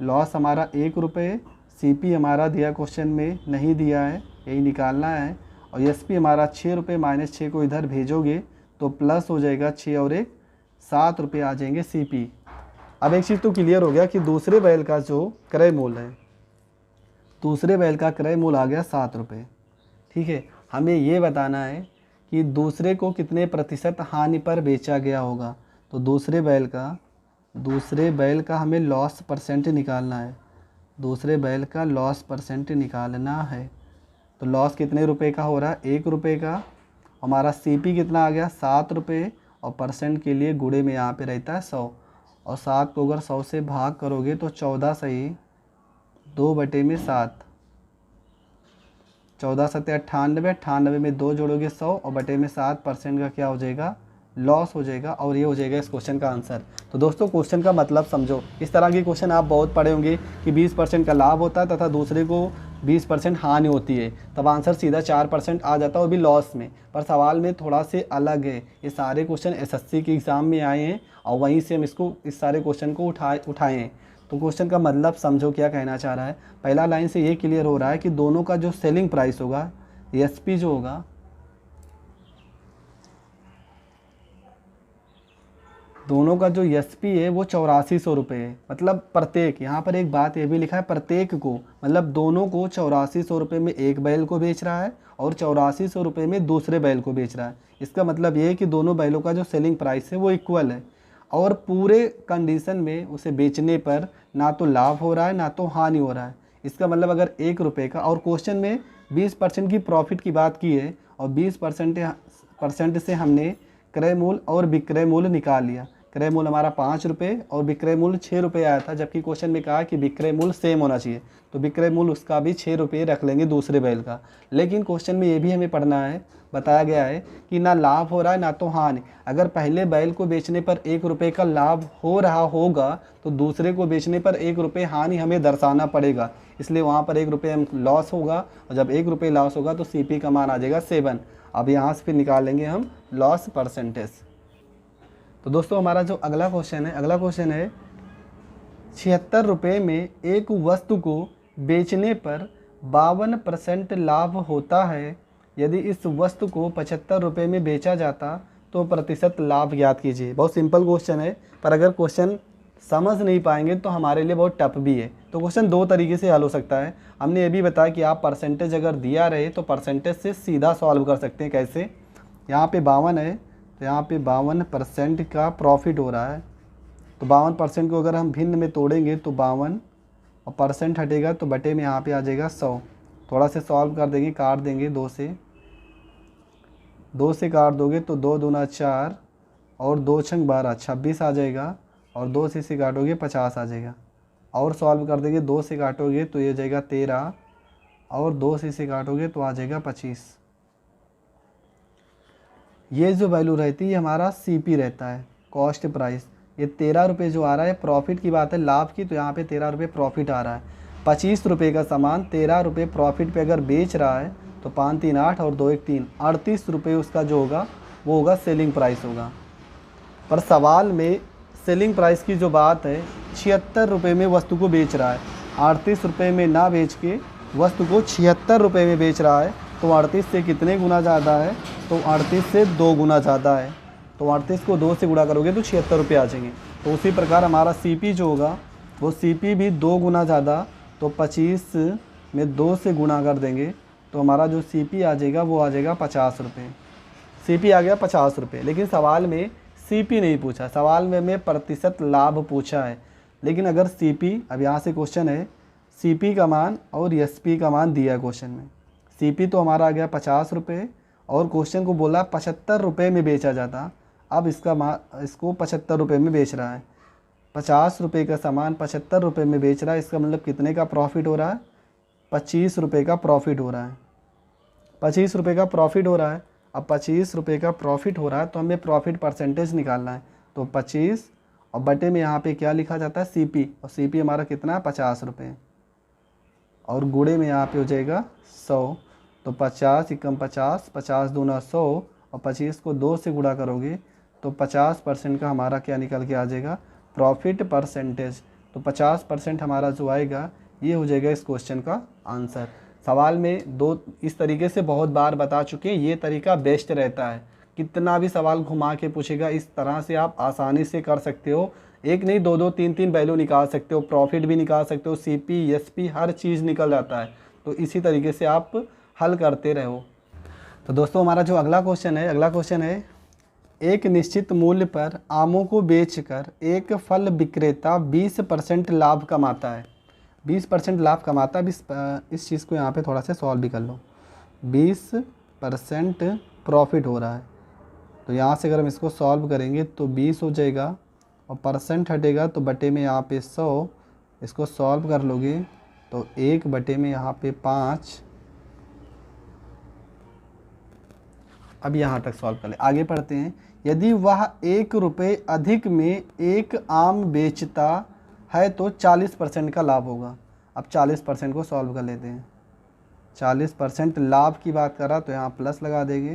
लॉस हमारा 1 रुपये, CP हमारा दिया क्वेश्चन में नहीं दिया है, यही निकालना है, और SP हमारा 6 रुपये, -6 को इधर भेजोगे तो प्लस हो जाएगा 6 और 1 7 रुपये आ जाएंगे CP। अब एक चीज़ तो क्लियर हो गया कि दूसरे बैल का जो क्रय मूल्य है, दूसरे बैल का क्रय मूल्य आ गया 7 रुपये, ठीक है। हमें ये बताना है कि दूसरे को कितने प्रतिशत हानि पर बेचा गया होगा, तो दूसरे बैल का हमें लॉस परसेंट निकालना है, दूसरे बैल का लॉस परसेंट निकालना है। तो लॉस कितने रुपए का हो रहा है, 1 रुपये का, हमारा CP कितना आ गया 7 रुपये, और परसेंट के लिए गुणे में यहाँ पे रहता है 100, और 7 को अगर 100 से भाग करोगे तो 14 सही 2/7, 14 सत्ते 98, 98 में 2 जोड़ोगे 100 और बटे में 7% का क्या हो जाएगा, लॉस हो जाएगा, और ये हो जाएगा इस क्वेश्चन का आंसर। तो दोस्तों क्वेश्चन का मतलब समझो, इस तरह के क्वेश्चन आप बहुत पढ़े होंगे कि 20% का लाभ होता है तथा दूसरे को 20% हानि होती है, तब आंसर सीधा 4% आ जाता है, वो भी लॉस में। पर सवाल में थोड़ा से अलग है, ये सारे क्वेश्चन SSC के एग्ज़ाम में आए हैं और वहीं से हम इस सारे क्वेश्चन को उठाए हैं। तो क्वेश्चन का मतलब समझो क्या कहना चाह रहा है। पहला लाइन से ये क्लियर हो रहा है कि दोनों का जो सेलिंग प्राइस होगा SP जो होगा, दोनों का जो SP है वो 8400 रुपये है, मतलब प्रत्येक, यहाँ पर एक बात ये भी लिखा है प्रत्येक को, मतलब दोनों को 8400 रुपये में एक बैल को बेच रहा है और 8400 रुपये में दूसरे बैल को बेच रहा है। इसका मतलब ये है कि दोनों बैलों का जो सेलिंग प्राइस है वो इक्वल है, और पूरे कंडीशन में उसे बेचने पर ना तो लाभ हो रहा है ना तो हानि हो रहा है। इसका मतलब अगर 1 रुपये का, और क्वेश्चन में 20% की प्रॉफिट की बात की है और 20% से हमने क्रय मूल्य और विक्रय मूल्य निकाल लिया। क्रय मूल्य हमारा 5 रुपये और विक्रय मूल्य 6 रुपये आया था, जबकि क्वेश्चन में कहा कि विक्रय मूल्य सेम होना चाहिए, तो विक्रय मूल्य उसका भी 6 रुपये रख लेंगे दूसरे बैल का। लेकिन क्वेश्चन में ये भी हमें पढ़ना है, बताया गया है कि ना लाभ हो रहा है ना तो हानि। अगर पहले बैल को बेचने पर 1 रुपये का लाभ हो रहा होगा तो दूसरे को बेचने पर 1 रुपये हानि हमें दर्शाना पड़ेगा, इसलिए वहाँ पर 1 रुपये लॉस होगा, और जब 1 रुपये लॉस होगा तो CP का मान आ जाएगा 7। अब यहाँ से फिर निकाल लेंगे हम लॉस परसेंटेज। तो दोस्तों हमारा जो अगला क्वेश्चन है 76 रुपये में एक वस्तु को बेचने पर 52% लाभ होता है। यदि इस वस्तु को 75 रुपये में बेचा जाता तो प्रतिशत लाभ ज्ञात कीजिए। बहुत सिंपल क्वेश्चन है, पर अगर क्वेश्चन समझ नहीं पाएंगे तो हमारे लिए बहुत टफ भी है। तो क्वेश्चन दो तरीके से हल हो सकता है। हमने ये भी बताया कि आप परसेंटेज अगर दिया रहे तो परसेंटेज से सीधा सॉल्व कर सकते हैं। कैसे? यहाँ पे 52 है तो यहाँ पे 52% का प्रॉफिट हो रहा है, तो 52% को अगर हम भिन्न में तोड़ेंगे तो 52 और परसेंट हटेगा तो बटे में यहाँ पे आ जाएगा 100। थोड़ा से सॉल्व कर देंगे, काट देंगे 2 से काट दोगे तो 2 दूना 4 और 2 छंग 12 26 आ जाएगा, और 2 से इसे काटोगे 50 आ जाएगा। और सॉल्व कर देंगे 2 से काटोगे तो ये जाएगा 13 और 2 से इसे काटोगे तो आ जाएगा 25। ये जो वैल्यू रहती है हमारा CP रहता है, कॉस्ट प्राइस। ये 13 रुपये जो आ रहा है प्रॉफिट की बात है, लाभ की, तो यहाँ पे 13 रुपये प्रॉफिट आ रहा है। 25 रुपये का सामान 13 रुपये प्रॉफिट पे अगर बेच रहा है तो 5 3 8 और 2 1 3 38 रुपये उसका जो होगा वो होगा सेलिंग प्राइस होगा। पर सवाल में सेलिंग प्राइस की जो बात है 76 रुपये में वस्तु को बेच रहा है, 38 रुपये में ना बेच के वस्तु को 76 रुपये में बेच रहा है, तो 38 से कितने गुना ज़्यादा है? तो 38 से 2 गुना ज़्यादा है। तो 38 को 2 से गुणा करोगे तो 76 रुपये आ जाएंगे। तो उसी प्रकार हमारा CP जो होगा वो CP भी 2 गुना ज़्यादा, तो 25 में 2 से गुणा कर देंगे तो हमारा जो CP आ जाएगा वो आ जाएगा 50 रुपये। CP आ गया 50 रुपये। लेकिन सवाल में CP नहीं पूछा, सवाल में हमें प्रतिशत लाभ पूछा है। लेकिन अगर CP, अब यहाँ से क्वेश्चन है CP का मान और SP का मान दिया है क्वेश्चन में। CP तो हमारा आ गया 50 रुपये और क्वेश्चन को बोला 75 रुपये में बेचा जाता। अब इसको 75 रुपये में बेच रहा है, 50 रुपये का सामान 75 रुपये में बेच रहा है, इसका मतलब कितने का प्रॉफिट हो रहा है? 25 रुपये का प्रॉफिट हो रहा है। 25 रुपये का प्रॉफिट हो रहा है। अब 25 रुपये का प्रॉफिट हो रहा है तो हमें प्रॉफिट परसेंटेज निकालना है, तो 25 और बटे में यहाँ पे क्या लिखा जाता है? CP, और CP हमारा कितना है? 50 रुपये, और गुणे में यहाँ पे हो जाएगा 100। तो 50 एकम 50, 50 दूना 100 और 25 को 2 से गुणा करोगे तो 50% का हमारा क्या निकल के आ जाएगा? Profit percentage. तो 50% हमारा जो आएगा ये हो जाएगा इस क्वेश्चन का आंसर। सवाल में दो इस तरीके से बहुत बार बता चुके हैं, ये तरीका बेस्ट रहता है। कितना भी सवाल घुमा के पूछेगा इस तरह से आप आसानी से कर सकते हो। एक नहीं 2 2 3 3 वैल्यू निकाल सकते हो, प्रॉफिट भी निकाल सकते हो, CP SP हर चीज़ निकल जाता है। तो इसी तरीके से आप हल करते रहो। तो दोस्तों हमारा जो अगला क्वेश्चन है एक निश्चित मूल्य पर आमों को बेचकर एक फल विक्रेता 20% लाभ कमाता है। 20% लाभ कमाता है। इस चीज़ को यहाँ पे थोड़ा सा सॉल्व भी कर लो। 20% प्रॉफिट हो रहा है, तो यहाँ से अगर हम इसको सॉल्व करेंगे तो 20 हो जाएगा और परसेंट हटेगा तो बटे में यहाँ पे 100। इसको सॉल्व कर लोगे तो 1 बटे में यहाँ पे 5। अब यहाँ तक सॉल्व कर ले, आगे पढ़ते हैं। यदि वह 1 रुपये अधिक में एक आम बेचता है तो 40% का लाभ होगा। अब 40% को सॉल्व कर लेते हैं। 40% लाभ की बात करा तो यहाँ प्लस लगा देंगे,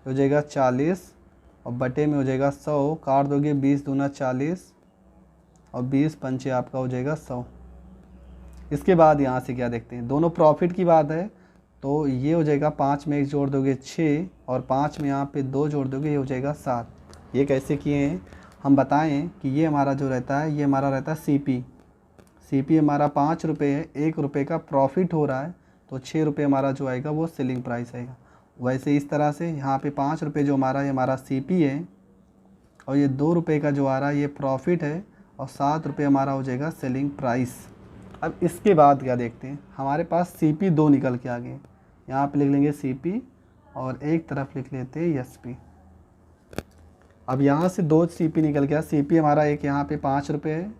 हो जाएगा 40 और बटे में हो जाएगा 100। काट दोगे 20 दूना 40 और 20 पंचे आपका हो जाएगा 100। इसके बाद यहाँ से क्या देखते हैं, दोनों प्रॉफिट की बात है तो ये हो जाएगा 5 में 1 जोड़ दोगे 6 और 5 में यहाँ पे 2 जोड़ दोगे, ये हो जाएगा 7। ये कैसे किए हैं हम बताएं कि ये हमारा जो रहता है ये हमारा रहता है CP हमारा 5 रुपये है, 1 रुपये का प्रॉफिट हो रहा है तो 6 रुपये हमारा जो आएगा वो सेलिंग प्राइस आएगा। वैसे इस तरह से यहाँ पे 5 रुपये जो हमारा ये हमारा CP है और ये 2 रुपये का जो आ रहा है ये प्रॉफिट है और 7 रुपये हमारा हो जाएगा सेलिंग प्राइस। अब इसके बाद क्या देखते हैं, हमारे पास CP 2 निकल के आ गए। यहाँ पे लिख लेंगे CP और एक तरफ लिख लेते हैं SP। अब यहाँ से 2 CP निकल गया। CP हमारा एक यहाँ पे 5 रुपये है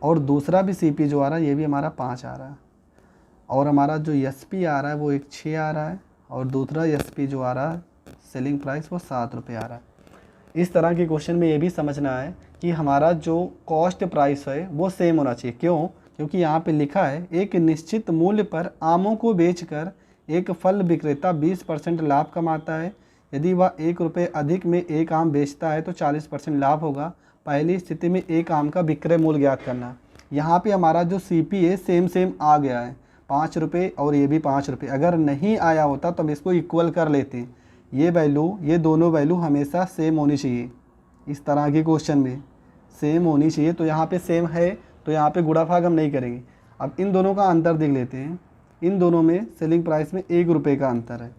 और दूसरा भी CP जो आ रहा है ये भी हमारा 5 आ रहा है, और हमारा जो SP आ रहा है वो एक 6 आ रहा है, और दूसरा SP जो आ रहा है सेलिंग प्राइस वो 7 रुपये आ रहा है। इस तरह के क्वेश्चन में ये भी समझना है कि हमारा जो कॉस्ट प्राइस है वो सेम होना चाहिए। क्यों? क्योंकि यहाँ पे लिखा है एक निश्चित मूल्य पर आमों को बेचकर एक फल विक्रेता 20% लाभ कमाता है। यदि वह 1 रुपये अधिक में एक आम बेचता है तो 40% लाभ होगा। पहली स्थिति में एक आम का विक्रय मूल्य ज्ञात करना। यहाँ पे हमारा जो CP है सेम आ गया है, 5 रुपये और ये भी 5 रुपये। अगर नहीं आया होता तो हम इसको इक्वल कर लेते। ये वैल्यू, ये दोनों वैल्यू हमेशा सेम होनी चाहिए। इस तरह के क्वेश्चन में सेम होनी चाहिए। तो यहाँ पे सेम है तो यहाँ पे गुणा भाग हम नहीं करेंगे। अब इन दोनों का अंतर देख लेते हैं। इन दोनों में सेलिंग प्राइस में 1 रुपये का अंतर है,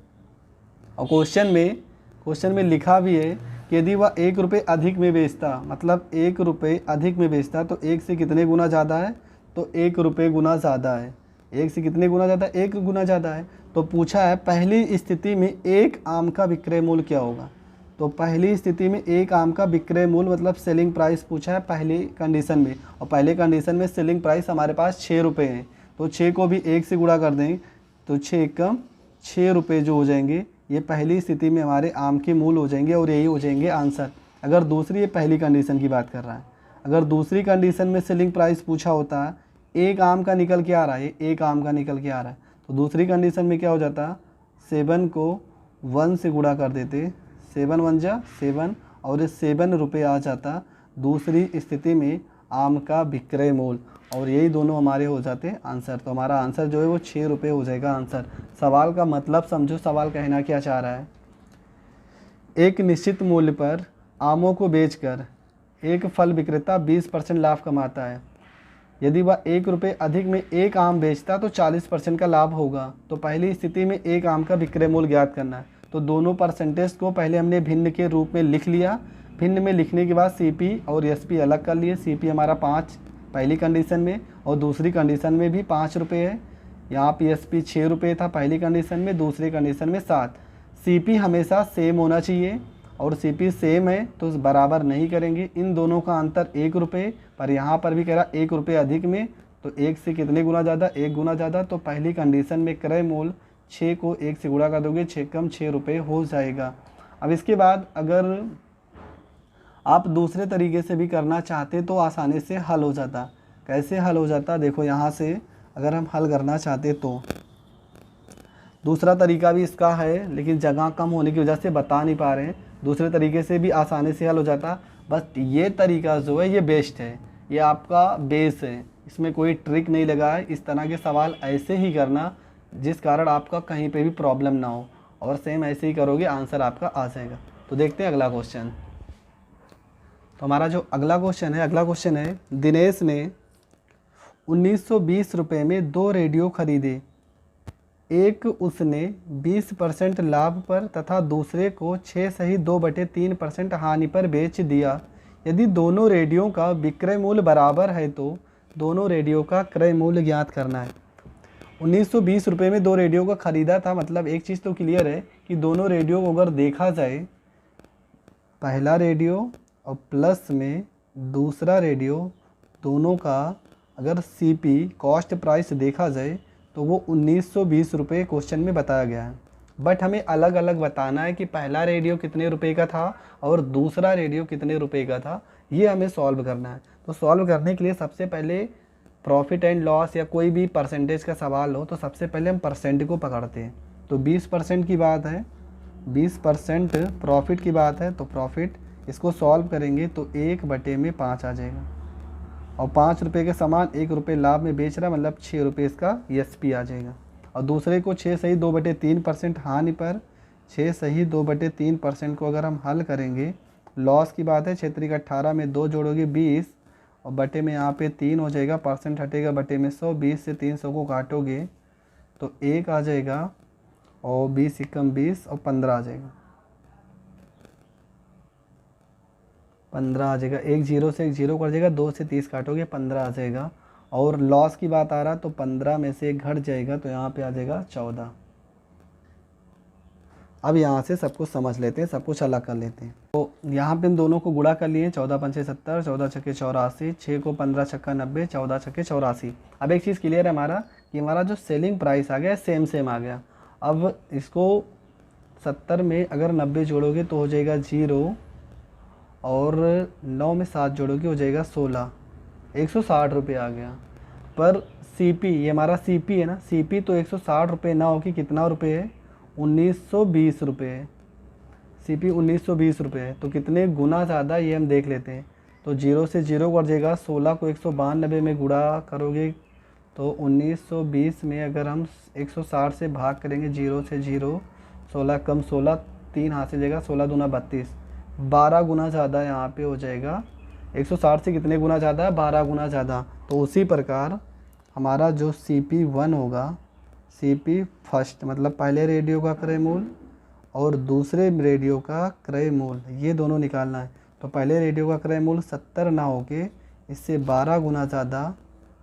और क्वेश्चन में लिखा भी है कि यदि वह 1 रुपये अधिक में बेचता, मतलब 1 रुपये अधिक में बेचता तो 1 से कितने गुना ज़्यादा है? तो 1 रुपये गुना ज़्यादा है। 1 से कितने गुना ज़्यादा? 1 गुना ज़्यादा है। तो पूछा है पहली स्थिति में एक आम का विक्रय मूल्य क्या होगा। तो पहली स्थिति में एक आम का विक्रय मूल्य मतलब सेलिंग प्राइस पूछा है पहली कंडीशन में, और पहले कंडीशन में सेलिंग प्राइस हमारे पास 6 रुपये है। तो 6 को भी 1 से गुणा कर दें तो 6 कम 6 रुपये जो हो जाएंगे ये पहली स्थिति में हमारे आम के मूल्य हो जाएंगे, और यही हो जाएंगे आंसर। अगर दूसरी, ये पहली कंडीशन की बात कर रहा है, अगर दूसरी कंडीशन में सेलिंग प्राइस पूछा होता है एक आम का निकल के आ रहा है, एक आम का निकल के आ रहा है, तो दूसरी कंडीशन में क्या हो जाता? 7 को 1 से गुणा कर देते, 7 1 जा 7, और ये 7 रुपये आ जाता दूसरी स्थिति में आम का विक्रय मूल्य, और यही दोनों हमारे हो जाते आंसर। तो हमारा आंसर जो है वो 6 रुपये हो जाएगा आंसर। सवाल का मतलब समझो, सवाल कहना क्या चाह रहा है। एक निश्चित मूल्य पर आमों को बेचकर एक फल विक्रेता 20% लाभ कमाता है। यदि वह 1 रुपये अधिक में एक आम बेचता तो 40% का लाभ होगा। तो पहली स्थिति में एक आम का विक्रय मूल्य ज्ञात करना है। तो दोनों परसेंटेज को पहले हमने भिन्न के रूप में लिख लिया। भिन्न में लिखने के बाद CP और SP अलग कर लिए। CP हमारा 5 पहली कंडीशन में, और दूसरी कंडीशन में भी 5 रुपये है। यहाँ पे SP 6 रुपये था पहली कंडीशन में, दूसरी कंडीशन में 7। CP हमेशा सेम होना चाहिए, और CP सेम है तो बराबर नहीं करेंगे। इन दोनों का अंतर 1 रुपये, पर यहाँ पर भी कह रहा 1 रुपये अधिक में, तो 1 से कितने गुना ज़्यादा? 1 गुना ज़्यादा। तो पहली कंडीशन में क्रय मूल्य 6 को 1 से गुणा कर दोगे, 6 कम 6 रुपये हो जाएगा। अब इसके बाद अगर आप दूसरे तरीके से भी करना चाहते तो आसानी से हल हो जाता। कैसे हल हो जाता? देखो यहाँ से अगर हम हल करना चाहते तो दूसरा तरीका भी इसका है, लेकिन जगह कम होने की वजह से बता नहीं पा रहे हैं। दूसरे तरीके से भी आसानी से हल हो जाता, बस ये तरीका जो है ये बेस्ट है, ये आपका बेस है, इसमें कोई ट्रिक नहीं लगा है। इस तरह के सवाल ऐसे ही करना जिस कारण आपका कहीं पे भी प्रॉब्लम ना हो, और सेम ऐसे ही करोगे आंसर आपका आ जाएगा। तो देखते हैं अगला क्वेश्चन। तो हमारा जो अगला क्वेश्चन है दिनेश ने 1920 रुपये में 2 रेडियो खरीदे। एक उसने 20% लाभ पर तथा दूसरे को 6 सही 2/3% हानि पर बेच दिया। यदि दोनों रेडियो का विक्रय मूल्य बराबर है तो दोनों रेडियो का क्रय मूल्य ज्ञात करना है। 1920 रुपये में 2 रेडियो का ख़रीदा था, मतलब एक चीज़ तो क्लियर है कि दोनों रेडियो को अगर देखा जाए, पहला रेडियो और प्लस में दूसरा रेडियो, दोनों का अगर CP कॉस्ट प्राइस देखा जाए तो वो 1920 रुपये क्वेश्चन में बताया गया है। बट हमें अलग अलग बताना है कि पहला रेडियो कितने रुपए का था और दूसरा रेडियो कितने रुपए का था, ये हमें सॉल्व करना है। तो सॉल्व करने के लिए सबसे पहले प्रॉफिट एंड लॉस या कोई भी परसेंटेज का सवाल हो तो सबसे पहले हम परसेंट को पकड़ते हैं। तो 20% की बात है, 20% प्रॉफिट की बात है, तो प्रॉफिट इसको सॉल्व करेंगे तो 1/5 आ जाएगा, और 5 रुपये के समान 1 रुपये लाभ में बेच रहा है, मतलब 6 रुपये इसका SP आ जाएगा। और दूसरे को 6 सही 2/3% हानि पर 6 सही 2/3% को अगर हम हल करेंगे, लॉस की बात है, क्षेत्रीय 18 में 2 जोड़ोगे 20 और बटे में यहाँ पे 3 हो जाएगा, परसेंट हटेगा बटे में 100, 20 से 300 को काटोगे तो 1 आ जाएगा, और 20 एकम 20 और 15 आ जाएगा, 15 आ जाएगा। 1 0 से 1 0 कर जाएगा, 2 से 30 काटोगे 15 आ जाएगा। और लॉस की बात आ रहा तो 15 में से 1 घट जाएगा तो यहाँ पे आ जाएगा 14। अब यहाँ से सब कुछ समझ लेते हैं, सब कुछ अलग कर लेते हैं। तो यहाँ पे हम दोनों को गुणा कर लिए, 14 पंचे 70, 14 छक्के 84, 6 को 15 छक्का 90, 14 छक्के 84। अब एक चीज़ क्लियर है हमारा कि हमारा जो सेलिंग प्राइस आ गया सेम आ गया। अब इसको 70 में अगर 90 जोड़ोगे तो हो जाएगा 0, और 9 में 7 जोड़ोगे हो जाएगा 16, 160 रुपये आ गया। पर CP, ये हमारा CP है ना, CP तो 160 रुपये ना हो कि कितना रुपये है, 1920 रुपये है। CP 1920 रुपये है, तो कितने गुना ज़्यादा ये हम देख लेते हैं। तो 0 से 0 कट जाएगा, 16 को 192 में गुणा करोगे तो 1920 में अगर हम 160 से भाग करेंगे, 0 से 0, 16 कम 16, 3 हाथ से जाएगा, 16 दूना 32, 12 गुना ज़्यादा यहाँ पे हो जाएगा। 160 से कितने गुना ज़्यादा है, 12 गुना ज़्यादा। तो उसी प्रकार हमारा जो CP1 होगा, CP फर्स्ट मतलब पहले रेडियो का क्रय मूल्य और दूसरे रेडियो का क्रय मूल्य, ये दोनों निकालना है। तो पहले रेडियो का क्रय मूल्य 70 ना होके इससे 12 गुना ज़्यादा,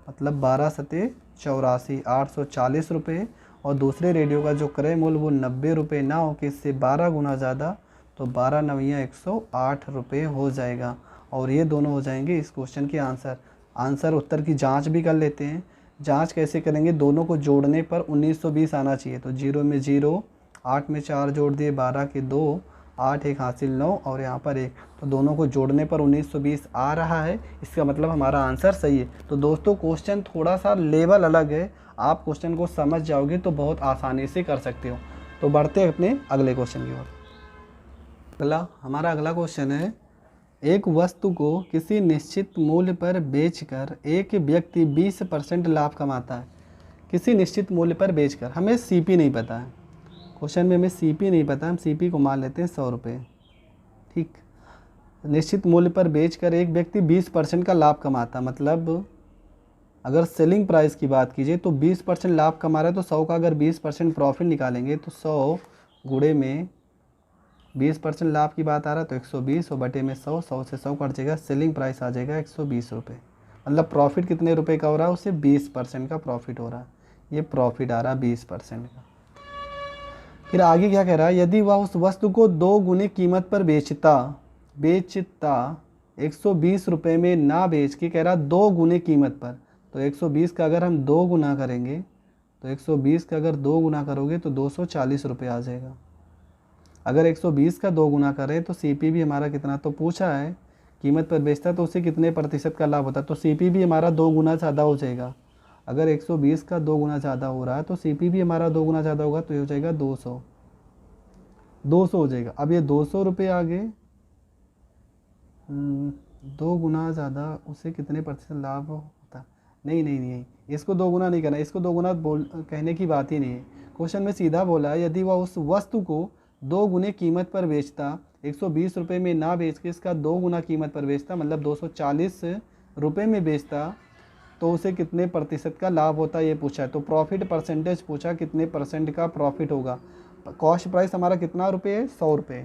मतलब 12 सते 84, 840 रुपये, और दूसरे रेडियो का जो क्रय मूल्य वो 90 रुपये ना होके इससे 12 गुना ज़्यादा, तो 12 नवियाँ 108 रुपये हो जाएगा। और ये दोनों हो जाएंगे इस क्वेश्चन के आंसर। उत्तर की जांच भी कर लेते हैं। जांच कैसे करेंगे, दोनों को जोड़ने पर 1920 आना चाहिए। तो 0 में 0, 8 में 4 जोड़ दिए, 12 के 2, 8 एक हासिल 9 और यहाँ पर 1, तो दोनों को जोड़ने पर 1920 आ रहा है। इसका मतलब हमारा आंसर सही है। तो दोस्तों क्वेश्चन थोड़ा सा लेवल अलग है, आप क्वेश्चन को समझ जाओगे तो बहुत आसानी से कर सकते हो। तो बढ़ते हैं अपने अगले क्वेश्चन की ओर। हमारा अगला क्वेश्चन है, एक वस्तु को किसी निश्चित मूल्य पर बेचकर एक व्यक्ति 20% लाभ कमाता है। किसी निश्चित मूल्य पर बेचकर, हमें CP नहीं पता है, क्वेश्चन में हमें CP नहीं पता, हम CP को मान लेते हैं 100 रुपये। ठीक, निश्चित मूल्य पर बेचकर एक व्यक्ति 20% का लाभ कमाता, मतलब अगर सेलिंग प्राइस की बात कीजिए तो 20% लाभ कमा रहा है। तो 100 का अगर 20% प्रॉफिट निकालेंगे तो 100 गुणे में 20% लाभ की बात आ रहा है तो 120, और बटे में 100, 100 से 100 कट जाएगा, सेलिंग प्राइस आ जाएगा 120 रुपये। मतलब प्रॉफिट कितने रुपए का हो रहा है, उससे 20% का प्रॉफिट हो रहा है। ये प्रॉफिट आ रहा है 20% का। फिर आगे क्या कह रहा है, यदि वह उस वस्तु को 2 गुने कीमत पर बेचता 120 रुपये में ना बेच के, कह रहा 2 गुने कीमत पर। तो 120 का अगर हम 2 गुना करेंगे, तो 120 का अगर 2 गुना करोगे तो 240 रुपये आ जाएगा। अगर 120 का 2 गुना करें तो CP भी हमारा कितना, तो पूछा है कीमत पर बेचता तो उसे कितने प्रतिशत का लाभ होता है, तो CP भी हमारा 2 गुना ज़्यादा हो जाएगा। अगर 120 का 2 गुना ज़्यादा हो रहा है तो CP भी हमारा 2 गुना ज़्यादा होगा, तो ये हो जाएगा 200 हो जाएगा। अब ये 200 रुपये आगे 2 गुना ज़्यादा, उसे कितने प्रतिशत लाभ होता, नहीं, इसको 2 गुना नहीं करना, इसको 2 गुना कहने की बात ही नहीं है। क्वेश्चन में सीधा बोला है, यदि वह उस वस्तु को 2 गुने कीमत पर बेचता, 120 रुपये में ना बेच के इसका 2 गुना कीमत पर बेचता, मतलब 240 रुपये में बेचता, तो उसे कितने प्रतिशत का लाभ होता ये पूछा है। तो प्रॉफिट परसेंटेज पूछा, कितने परसेंट का प्रॉफिट होगा। कॉस्ट प्राइस हमारा कितना रुपये है, 100 रुपये।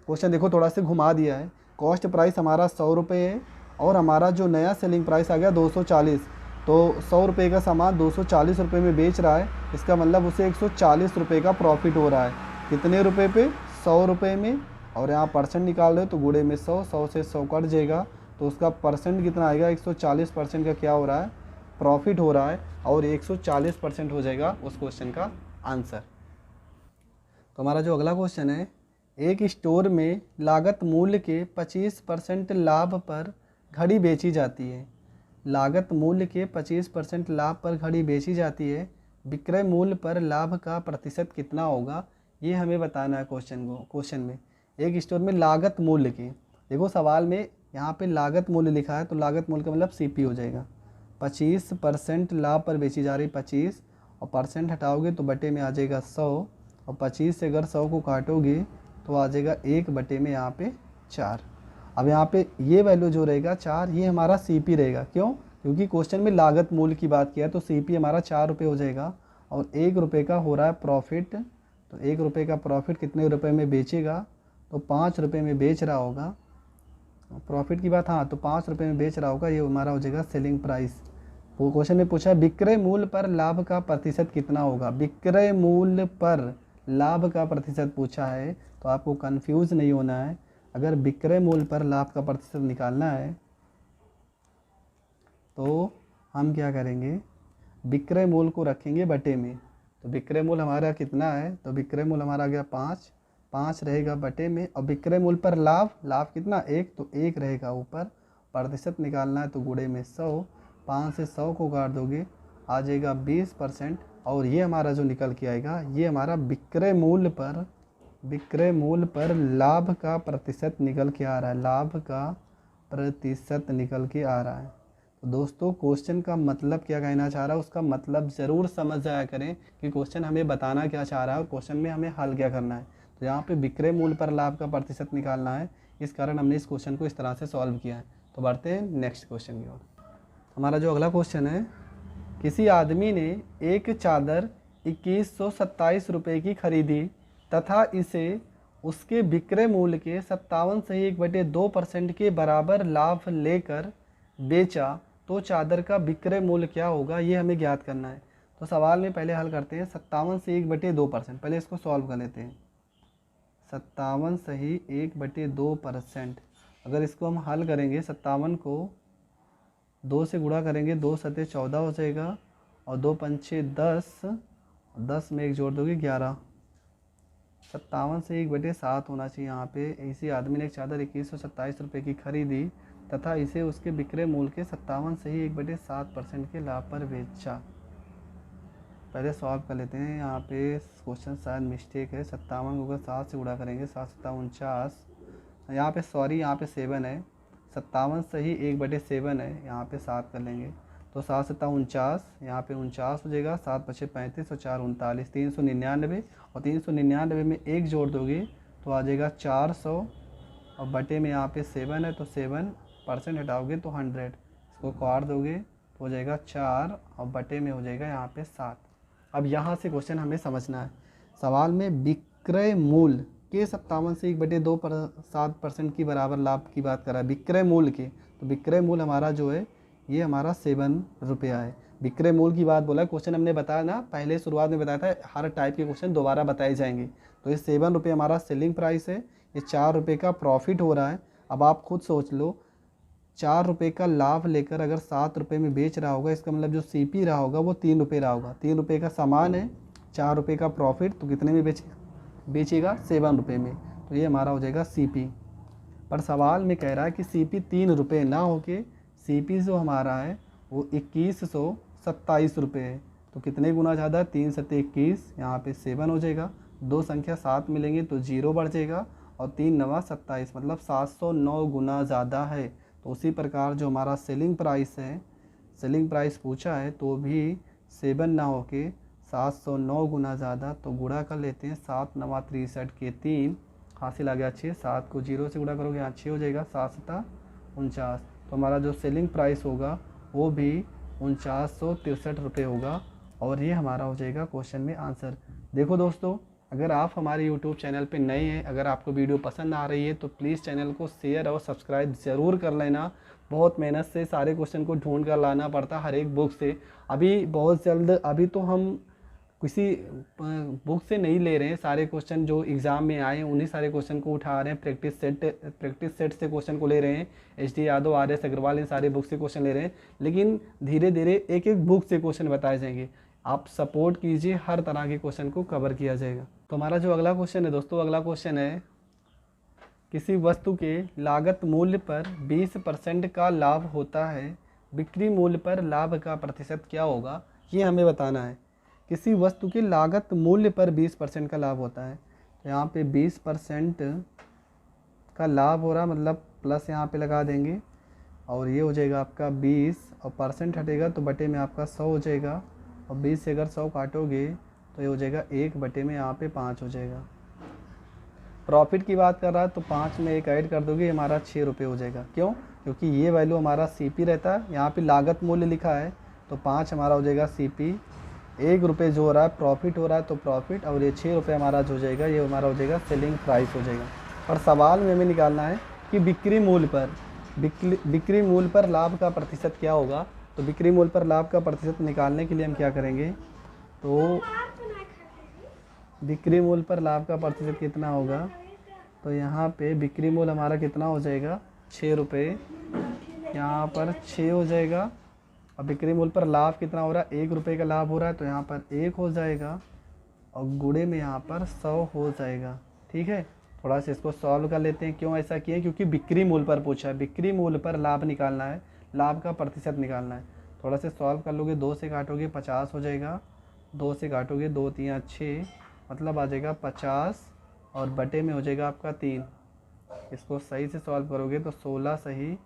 क्वेश्चन देखो थोड़ा सा घुमा दिया है, कॉस्ट प्राइस हमारा 100 रुपये है और हमारा जो नया सेलिंग प्राइस आ गया 240। तो 100 रुपये का सामान 240 रुपये में बेच रहा है, इसका मतलब उसे 140 रुपये का प्रॉफिट हो रहा है। कितने रुपए पे, 100 रुपये में, और यहाँ परसेंट निकाल रहे हो तो गुणे में 100, 100 से 100 कट जाएगा, तो उसका परसेंट कितना आएगा, 140% का क्या हो रहा है, प्रॉफिट हो रहा है, और 140% हो जाएगा उस क्वेश्चन का आंसर। तो हमारा जो अगला क्वेश्चन है, एक स्टोर में लागत मूल्य के 25% लाभ पर घड़ी बेची जाती है। लागत मूल्य के 25% लाभ पर घड़ी बेची जाती है, विक्रय मूल्य पर लाभ का प्रतिशत कितना होगा, ये हमें बताना है क्वेश्चन में। एक स्टोर में लागत मूल्य की, देखो सवाल में यहाँ पे लागत मूल्य लिखा है, तो लागत मूल्य का मतलब CP हो जाएगा। 25% लाभ पर बेची जा रही 25, और परसेंट हटाओगे तो बटे में आ जाएगा 100, और 25 से अगर 100 को काटोगे तो आ जाएगा 1 बटे में यहाँ पे 4। अब यहाँ पे ये वैल्यू जो रहेगा 4, ये हमारा CP रहेगा। क्यों, क्योंकि क्वेश्चन में लागत मूल्य की बात किया है, तो CP हमारा 4 रुपये हो जाएगा, और 1 रुपये का हो रहा है प्रॉफिट। तो 1 रुपये का प्रॉफिट कितने रुपए में बेचेगा, तो 5 रुपये में बेच रहा होगा। प्रॉफिट की बात, हाँ, तो 5 रुपये में बेच रहा होगा, ये हमारा हो जाएगा सेलिंग प्राइस। वो क्वेश्चन में पूछा विक्रय मूल्य पर लाभ का प्रतिशत कितना होगा। विक्रय मूल्य पर लाभ का प्रतिशत पूछा है तो आपको कंफ्यूज नहीं होना है। अगर विक्रय मूल्य पर लाभ का प्रतिशत निकालना है तो हम क्या करेंगे, विक्रय मूल्य को रखेंगे बटे में। तो विक्रय मूल्य हमारा कितना है, तो विक्रय मूल्य हमारा आ गया 5 रहेगा बटे में, और विक्रय मूल्य पर लाभ कितना 1, तो 1 रहेगा ऊपर। प्रतिशत निकालना है तो गुणे में 100, 5 से 100 को काट दोगे आ जाएगा 20%। और ये हमारा जो निकल के आएगा ये हमारा विक्रय मूल्य पर लाभ का प्रतिशत निकल के आ रहा है, लाभ का प्रतिशत निकल के आ रहा है। तो दोस्तों क्वेश्चन का मतलब क्या कहना चाह रहा है उसका मतलब ज़रूर समझ जाया करें कि क्वेश्चन हमें बताना क्या चाह रहा है और क्वेश्चन में हमें हल क्या करना है। तो यहाँ पे विक्रय मूल्य पर लाभ का प्रतिशत निकालना है, इस कारण हमने इस क्वेश्चन को इस तरह से सॉल्व किया है। तो बढ़ते हैं नेक्स्ट क्वेश्चन की ओर। हमारा जो अगला क्वेश्चन है, किसी आदमी ने एक चादर 2127 रुपये की खरीदी तथा इसे उसके विक्रय मूल्य के 57.1/2% के बराबर लाभ लेकर बेचा, तो चादर का विक्रय मूल्य क्या होगा, ये हमें ज्ञात करना है। तो सवाल में पहले हल करते हैं 57 से 1/2%, पहले इसको सॉल्व कर लेते हैं। 57 सही 1/2%, अगर इसको हम हल करेंगे 57 को 2 से गुणा करेंगे, 2 सते 14 हो जाएगा और 2 पंचे 10 में 1 जोड़ दोगे 11। 57 से 1/7 होना चाहिए यहाँ पे। इसी आदमी ने एक चादर 2127 रुपये की खरीदी तथा इसे उसके विक्रय मूल्य के 57 से ही 1/7% के लाभ पर बेचा। पहले सॉल्व कर लेते हैं। यहाँ पे क्वेश्चन शायद मिस्टेक है, 57 को अगर 7 से गुणा करेंगे 7 7 49, यहाँ पे सॉरी यहाँ पे 7 है, 57 सही 1/7 है, यहाँ पे 7 कर लेंगे तो 7 7 49, यहाँ पे 49 हो जाएगा, 7 5 35 और 4 39, 399, और 399 में 1 जोड़ दोगे तो आ जाएगा 400, और बटे में यहाँ पे 7 है तो 7% हटाओगे तो 100, इसको काट दोगे तो हो जाएगा 4 और बटे में हो जाएगा यहाँ पे 7। अब यहाँ से क्वेश्चन हमें समझना है, सवाल में विक्रय मूल्य के 57 से 1/2% की बराबर लाभ की बात कर रहा है, विक्रय मूल्य के। तो विक्रय मूल्य हमारा जो है ये हमारा 7 रुपया है। विक्रय मूल्य की बात बोला, क्वेश्चन हमने बताया ना, पहले शुरुआत में बताया था हर टाइप के क्वेश्चन दोबारा बताए जाएंगे। तो ये 7 रुपये हमारा सेलिंग प्राइस है, ये 4 रुपये का प्रॉफिट हो रहा है। अब आप खुद सोच लो, 4 रुपये का लाभ लेकर अगर 7 रुपये में बेच रहा होगा, इसका मतलब जो CP रहा होगा वो 3 रुपये रहा होगा। 3 रुपये का सामान है, 4 रुपये का प्रॉफिट, तो कितने में बेचेगा 7 रुपये में, तो ये हमारा हो जाएगा CP। पर सवाल में कह रहा है कि CP 3 रुपये ना होके CP जो हमारा है वो 2127 रुपये है। तो कितने गुना ज़्यादा है, 3 सत्ते 21, यहाँ पे 7 हो जाएगा, 2 संख्या साथ मिलेंगे तो 0 बढ़ जाएगा, और 3 9 27, मतलब 709 गुना ज़्यादा है। तो उसी प्रकार जो हमारा सेलिंग प्राइस है, सेलिंग प्राइस पूछा है तो भी 7 ना होके 709 गुना ज़्यादा। तो गुणा कर लेते हैं, 7 9 63 के 3 हासिल आ गया 6, 7 को 0 से गुणा करोगे यहाँ 6 हो जाएगा, 7 7 49। तो हमारा जो सेलिंग प्राइस होगा वो भी 4963 रुपये होगा, और ये हमारा हो जाएगा क्वेश्चन में आंसर। देखो दोस्तों, अगर आप हमारे YouTube चैनल पे नए हैं, अगर आपको वीडियो पसंद आ रही है तो प्लीज़ चैनल को शेयर और सब्सक्राइब ज़रूर कर लेना। बहुत मेहनत से सारे क्वेश्चन को ढूंढ कर लाना पड़ता हर एक बुक से। अभी बहुत जल्द, अभी तो हम किसी बुक से नहीं ले रहे हैं, सारे क्वेश्चन जो एग्ज़ाम में आए हैं उन्हीं सारे क्वेश्चन को उठा रहे हैं, प्रैक्टिस सेट से क्वेश्चन को ले रहे हैं, HD यादव, RS अग्रवाल, इन सारे बुक से क्वेश्चन ले रहे हैं। लेकिन धीरे धीरे एक एक बुक से क्वेश्चन बताए जाएंगे, आप सपोर्ट कीजिए, हर तरह के क्वेश्चन को कवर किया जाएगा। तो हमारा जो अगला क्वेश्चन है दोस्तों, अगला क्वेश्चन है, किसी वस्तु के लागत मूल्य पर 20% का लाभ होता है, बिक्री मूल्य पर लाभ का प्रतिशत क्या होगा, ये हमें बताना है। किसी वस्तु के लागत मूल्य पर 20% का लाभ होता है, तो यहाँ पे 20% का लाभ हो रहा, मतलब प्लस यहाँ पे लगा देंगे, और ये हो जाएगा आपका 20, और परसेंट हटेगा तो बटे में आपका 100 हो जाएगा, और 20 से अगर 100 काटोगे तो ये हो जाएगा 1 बटे में यहाँ पे 5 हो जाएगा। प्रॉफिट की बात कर रहा है तो 5 में 1 ऐड कर दोगे, हमारा 6 रुपये हो जाएगा। क्यों? क्योंकि ये वैल्यू हमारा CP रहता है, यहाँ पे लागत मूल्य लिखा है तो 5 हमारा हो जाएगा CP, 1 रुपये जो हो रहा है प्रॉफिट हो रहा है तो प्रॉफिट, और ये 6 रुपये हमारा जो हो जाएगा ये हमारा हो जाएगा सेलिंग प्राइस हो जाएगा। और सवाल में हमें निकालना है कि बिक्री मूल्य पर लाभ का प्रतिशत क्या होगा। तो बिक्री मूल्य पर लाभ का प्रतिशत निकालने के लिए हम क्या करेंगे, तो बिक्री मूल्य पर लाभ का प्रतिशत कितना होगा, तो यहाँ पे बिक्री मूल्य हमारा कितना हो जाएगा 6 रुपये, यहाँ पर 6 हो जाएगा। और बिक्री मूल्य पर लाभ कितना हो रहा है, 1 रुपये का लाभ हो रहा है, तो यहाँ पर 1 हो जाएगा और गुणे में यहाँ पर 100 हो जाएगा। ठीक है, थोड़ा सा इसको सॉल्व कर लेते हैं। क्यों ऐसा किए, क्योंकि बिक्री मूल्य पर पूछा है, बिक्री मूल्य पर लाभ निकालना है, लाभ का प्रतिशत निकालना है। थोड़ा सा सॉल्व कर लोगे, 2 से काटोगे 50 हो जाएगा, 2 से काटोगे 2 3 6, मतलब आ जाएगा 50 और बटे में हो जाएगा आपका 3। इसको सही से सॉल्व करोगे तो 16 सही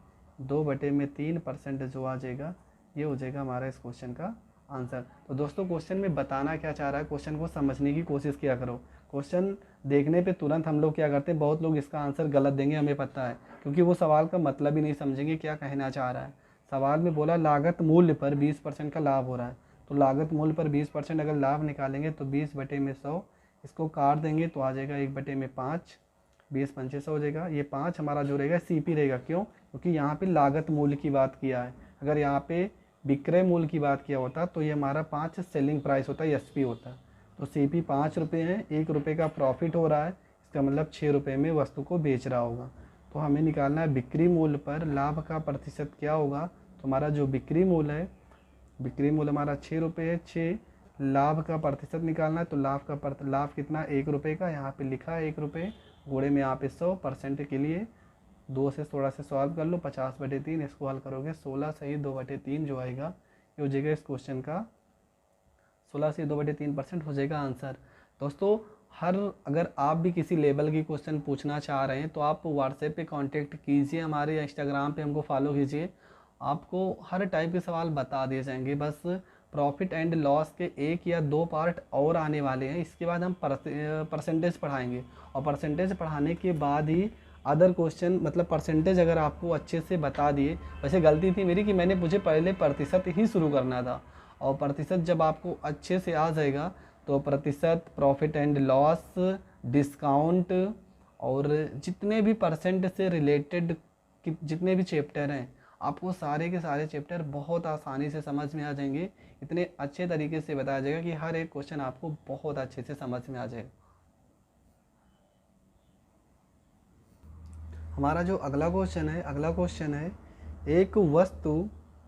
2 बटे में 3% जो आ जाएगा, ये हो जाएगा हमारा इस क्वेश्चन का आंसर। तो दोस्तों क्वेश्चन में बताना क्या चाह रहा है, क्वेश्चन को समझने की कोशिश किया करो। क्वेश्चन देखने पे तुरंत हम लोग क्या करते हैं, बहुत लोग इसका आंसर गलत देंगे, हमें पता है, क्योंकि वो सवाल का मतलब ही नहीं समझेंगे क्या कहना चाह रहा है। सवाल में बोला लागत मूल्य पर 20% का लाभ हो रहा है, तो लागत मूल्य पर 20% अगर लाभ निकालेंगे तो 20 बटे में 100, इसको काट देंगे तो आ जाएगा 1 बटे में 5, 20 पंचे 100 हो जाएगा। ये 5 हमारा जो रहेगा CP रहेगा, क्यों, क्योंकि यहाँ पे लागत मूल्य की बात किया है। अगर यहाँ पे विक्रय मूल्य की बात किया होता तो ये हमारा 5 सेलिंग प्राइस होता है, SP होता। तो CP 5 रुपये है, 1 रुपये का प्रॉफिट हो रहा है, इसका मतलब 6 रुपये में वस्तु को बेच रहा होगा। तो हमें निकालना है बिक्री मूल्य पर लाभ का प्रतिशत क्या होगा। तो हमारा जो बिक्री मूल्य है, बिक्री मूल्य हमारा 6 रुपये है, 6 लाभ का प्रतिशत निकालना है, तो लाभ कितना 1 रुपये का, यहाँ पे लिखा है 1 रुपये, गुणे में यहाँ पे 100% के लिए 2 से थोड़ा सा सॉल्व कर लो, 50 बटे 3, इसको हल करोगे 16 सही 2 बटे 3 जो आएगा, ये हो जाएगा इस क्वेश्चन का 16 से 2 बटे 3% हो जाएगा आंसर। दोस्तों अगर आप भी किसी लेवल की क्वेश्चन पूछना चाह रहे हैं तो आप व्हाट्सएप पे कांटेक्ट कीजिए हमारे, या इंस्टाग्राम पे हमको फॉलो कीजिए, आपको हर टाइप के सवाल बता दिए जाएंगे। बस प्रॉफिट एंड लॉस के 1 या 2 पार्ट और आने वाले हैं, इसके बाद हम परसेंटेज पढ़ाएंगे, और परसेंटेज पढ़ाने के बाद ही अदर क्वेश्चन, मतलब परसेंटेज अगर आपको अच्छे से बता दिए। वैसे गलती थी मेरी कि मैंने मुझे पहले प्रतिशत ही शुरू करना था, और प्रतिशत जब आपको अच्छे से आ जाएगा तो प्रतिशत, प्रॉफिट एंड लॉस, डिस्काउंट और जितने भी परसेंट से रिलेटेड जितने भी चैप्टर हैं, आपको सारे के सारे चैप्टर बहुत आसानी से समझ में आ जाएंगे। इतने अच्छे तरीके से बताया जाएगा कि हर एक क्वेश्चन आपको बहुत अच्छे से समझ में आ जाएगा। हमारा जो अगला क्वेश्चन है एक वस्तु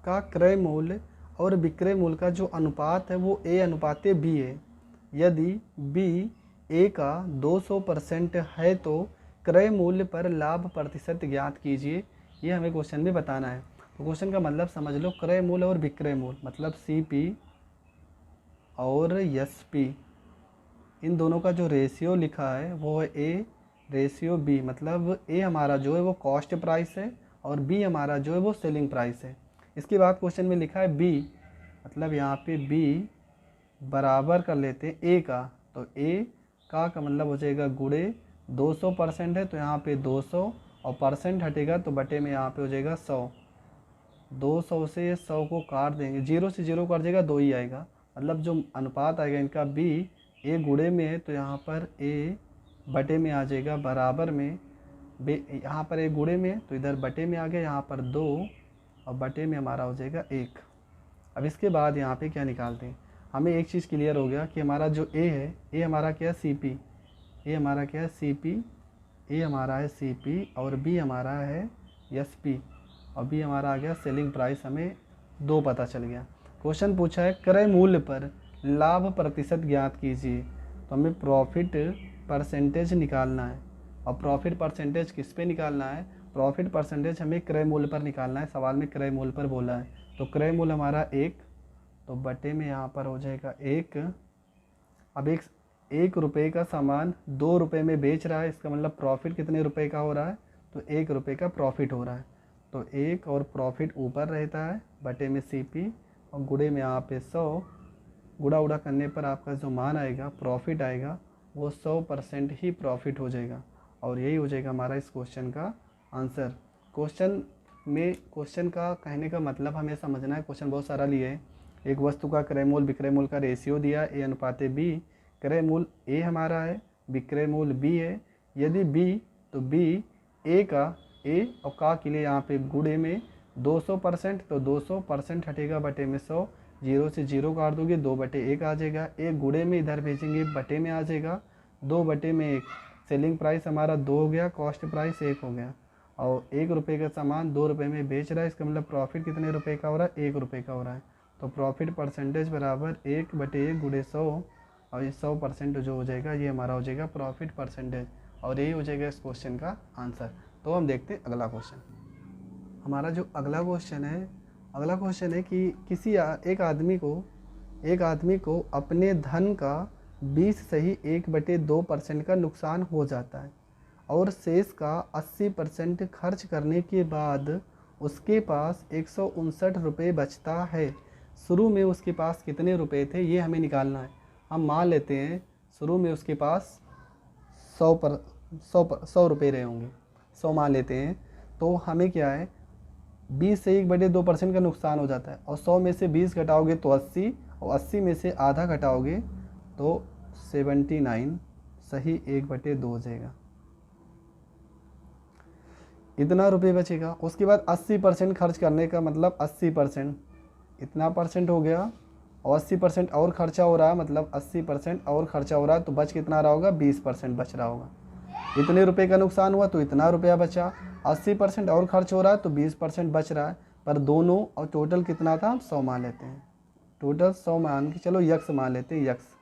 का क्रय मूल्य और विक्रय मूल्य का जो अनुपात है वो A/B है। यदि B A का 200% है तो क्रय मूल्य पर लाभ प्रतिशत ज्ञात कीजिए, ये हमें क्वेश्चन में बताना है। तो क्वेश्चन का मतलब समझ लो, क्रय मूल्य और विक्रय मूल्य मतलब CP और SP, इन दोनों का जो रेशियो लिखा है वो है A/B, मतलब A हमारा जो है वो कॉस्ट प्राइस है और B हमारा जो है वो सेलिंग प्राइस है। इसके बाद क्वेश्चन में लिखा है B, मतलब यहाँ पे B बराबर कर लेते हैं A का, तो A का मतलब हो जाएगा गुणे 200% है तो यहाँ पे 200 और परसेंट हटेगा तो बटे में यहाँ पे हो जाएगा 100। 200 से 100 को काट देंगे, 0 से 0 काट जाएगा 2 ही आएगा, मतलब जो अनुपात आएगा इनका B A गुणे में है तो यहाँ पर A बटे में आ जाएगा बराबर में, यहाँ पर A गुणे में तो इधर बटे में आ गया, यहाँ पर 2 और बटे में हमारा हो जाएगा 1। अब इसके बाद यहाँ पे क्या निकालते हैं, हमें एक चीज़ क्लियर हो गया कि हमारा जो A है, A हमारा क्या है CP, A हमारा क्या है CP, A हमारा है CP और B हमारा है SP और B हमारा आ गया सेलिंग प्राइस, हमें 2 पता चल गया। क्वेश्चन पूछा है क्रय मूल्य पर लाभ प्रतिशत ज्ञात कीजिए, तो हमें प्रॉफिट परसेंटेज निकालना है, और प्रॉफिट परसेंटेज किस पे निकालना है, प्रॉफिट परसेंटेज हमें क्रय मूल्य पर निकालना है। सवाल में क्रय मूल्य पर बोला है, तो क्रय मूल्य हमारा 1 तो बटे में यहाँ पर हो जाएगा 1। अब 1 रुपये का सामान 2 रुपये में बेच रहा है, इसका मतलब प्रॉफिट कितने रुपए का हो रहा है, तो 1 रुपये का प्रॉफिट हो रहा है। तो 1 और प्रॉफिट ऊपर रहता है बटे में CP और गुणे में यहाँ पे 100, गुणा उड़ा करने पर आपका जो मान आएगा, प्रॉफिट आएगा, वो 100% ही प्रॉफिट हो जाएगा, और यही हो जाएगा हमारा इस क्वेश्चन का आंसर। क्वेश्चन का कहने का मतलब हमें समझना है, क्वेश्चन बहुत सरल ही है। एक वस्तु का क्रय मूल्य विक्रय मूल्य का रेशियो दिया A/B, क्रय मूल्य A हमारा है, विक्रय मूल्य B है। यदि B तो B A का A और का के लिए यहाँ पे गुणे में 200% तो 200% हटेगा बटे में 100, जीरो से जीरो काट दोगे 2/1 आ जाएगा। एक गुणे में इधर भेजेंगे बटे में आ जाएगा, 2/1। सेलिंग प्राइस हमारा 2 हो गया, कॉस्ट प्राइस 1 हो गया। और 1 रुपये का सामान 2 रुपये में बेच रहा है, इसका मतलब प्रॉफिट कितने रुपए का हो रहा है, 1 रुपये का हो रहा है। तो प्रॉफिट परसेंटेज बराबर 1/1 गुणे 100, और ये 100% जो हो जाएगा ये हमारा हो जाएगा प्रॉफिट परसेंटेज, और यही हो जाएगा इस क्वेश्चन का आंसर। तो हम देखते हैं अगला क्वेश्चन। हमारा जो अगला क्वेश्चन है कि एक आदमी को अपने धन का 20 सही 1/2% का नुकसान हो जाता है और शेष का 80% खर्च करने के बाद उसके पास 159 रुपये बचता है। शुरू में उसके पास कितने रुपए थे ये हमें निकालना है। हम मान लेते हैं शुरू में उसके पास 100 रुपये रहे होंगे, 100 मान लेते हैं। तो हमें क्या है, 20 से 1/2% का नुकसान हो जाता है, और 100 में से 20 घटाओगे तो 80, और 80 में से आधा घटाओगे तो 79 सही 1/2 हो जाएगा। इतना रुपये बचेगा। उसके बाद 80% खर्च करने का मतलब 80%, इतना परसेंट हो गया, और 80% और खर्चा हो रहा है, मतलब 80% और खर्चा हो रहा है, तो बच कितना रहा होगा, 20% बच रहा होगा। इतने रुपए का नुकसान हुआ तो इतना रुपया बचा, 80% और खर्च हो रहा है तो 20% बच रहा है, पर दोनों और टोटल कितना था, हम 100 मान लेते हैं। टोटल 100 मान के चलो यक्स मान लेते हैं, यक्स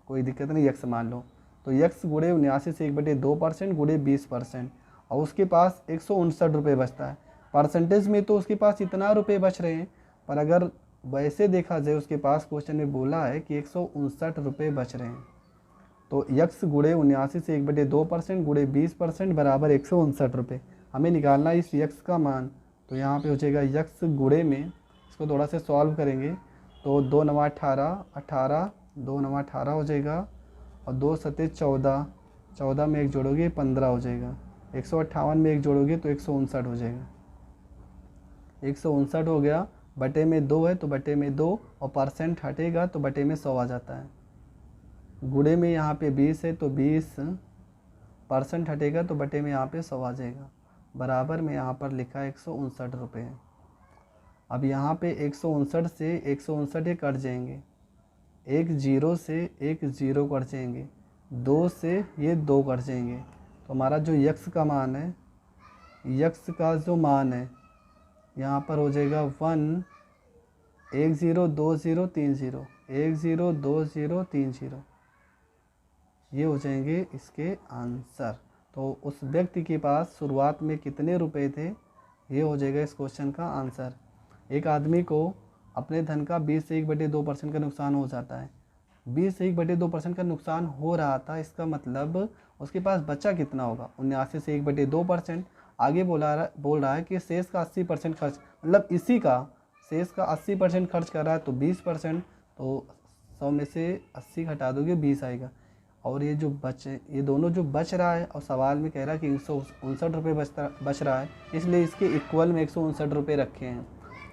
कोई दिक्कत नहीं, यक्स मान लो। तो यक्स गुणे 79 से 1/2% गुणे 20%, और उसके पास 159 रुपये बचता है। परसेंटेज में तो उसके पास इतना रुपये बच रहे हैं, पर अगर वैसे देखा जाए उसके पास क्वेश्चन में बोला है कि 159 रुपये बच रहे हैं, तो यक्स गुणे 79 से 1/2% गुणे 20% बराबर 159 रुपये हमें निकालना है इस यक्स का मान। तो यहाँ पे हो जाएगा यक्स गुणे में, इसको थोड़ा सा सॉल्व करेंगे तो 2 9 18, 18 2 9 18 हो जाएगा, और 2 7 14, 14 में एक जोड़ोगे 15 हो जाएगा, 158 में एक जोड़ोगे तो 159 हो जाएगा। 159 हो गया, बटे में 2 है तो बटे में 2, और परसेंट हटेगा तो बटे में 100 आ जाता है। गुणे में यहाँ पे 20 है तो 20% हटेगा तो बटे में यहाँ पे 100 आ जाएगा। बराबर में यहाँ पर लिखा है 159 रुपये। अब यहाँ पे 159 से 159 कट जाएंगे, एक जीरो से एक जीरो कट जाएंगे, 2 से ये 2 कट जाएंगे, तो हमारा जो यक्स का मान है, यक्स का जो मान है यहाँ पर हो जाएगा 1 1 0 2 0 3 0 1 0 2 0 3 0, ये हो जाएंगे इसके आंसर। तो उस व्यक्ति के पास शुरुआत में कितने रुपए थे, ये हो जाएगा इस क्वेश्चन का आंसर। एक आदमी को अपने धन का 20 से 1/2% का नुकसान हो जाता है। 20 से 1/2% का नुकसान हो रहा था, इसका मतलब उसके पास बचा कितना होगा, 79 से 1/2%। आगे बोल रहा है कि शेष का 80% खर्च, मतलब इसी का शेष का 80% खर्च कर रहा है तो 20%, तो 100 में से 80 घटा दोगे 20 आएगा। और ये जो ये दोनों जो बच रहा है, और सवाल में कह रहा है कि 159 रुपये बच रहा है, इसलिए इसके इक्वल में 159 रुपये रखे हैं।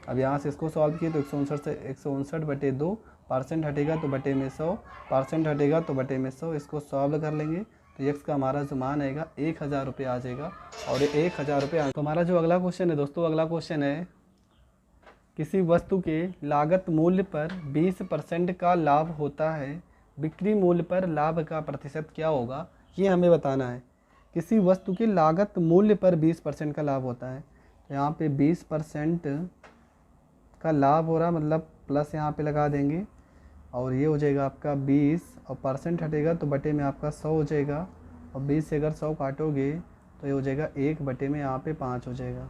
अब यहाँ से इसको सॉल्व किए तो 159 से 159/2, परसेंट हटेगा तो बटे में 100, परसेंट हटेगा तो बटे में 100, इसको सॉल्व कर लेंगे तो यक्स का हमारा जो मान आएगा 1000 रुपये आ जाएगा, और 1000 रुपये। तो हमारा जो अगला क्वेश्चन है दोस्तों, अगला क्वेश्चन है किसी वस्तु के लागत मूल्य पर 20% का लाभ होता है, बिक्री मूल्य पर लाभ का प्रतिशत क्या होगा, ये हमें बताना है। किसी वस्तु के लागत मूल्य पर 20% का लाभ होता है, तो यहाँ पे 20% का लाभ हो रहा, मतलब प्लस यहाँ पे लगा देंगे, और ये हो जाएगा आपका 20, और परसेंट हटेगा तो बटे में आपका 100 हो जाएगा, और 20 से अगर 100 काटोगे तो ये हो जाएगा 1 बटे में यहाँ पे 5 हो जाएगा।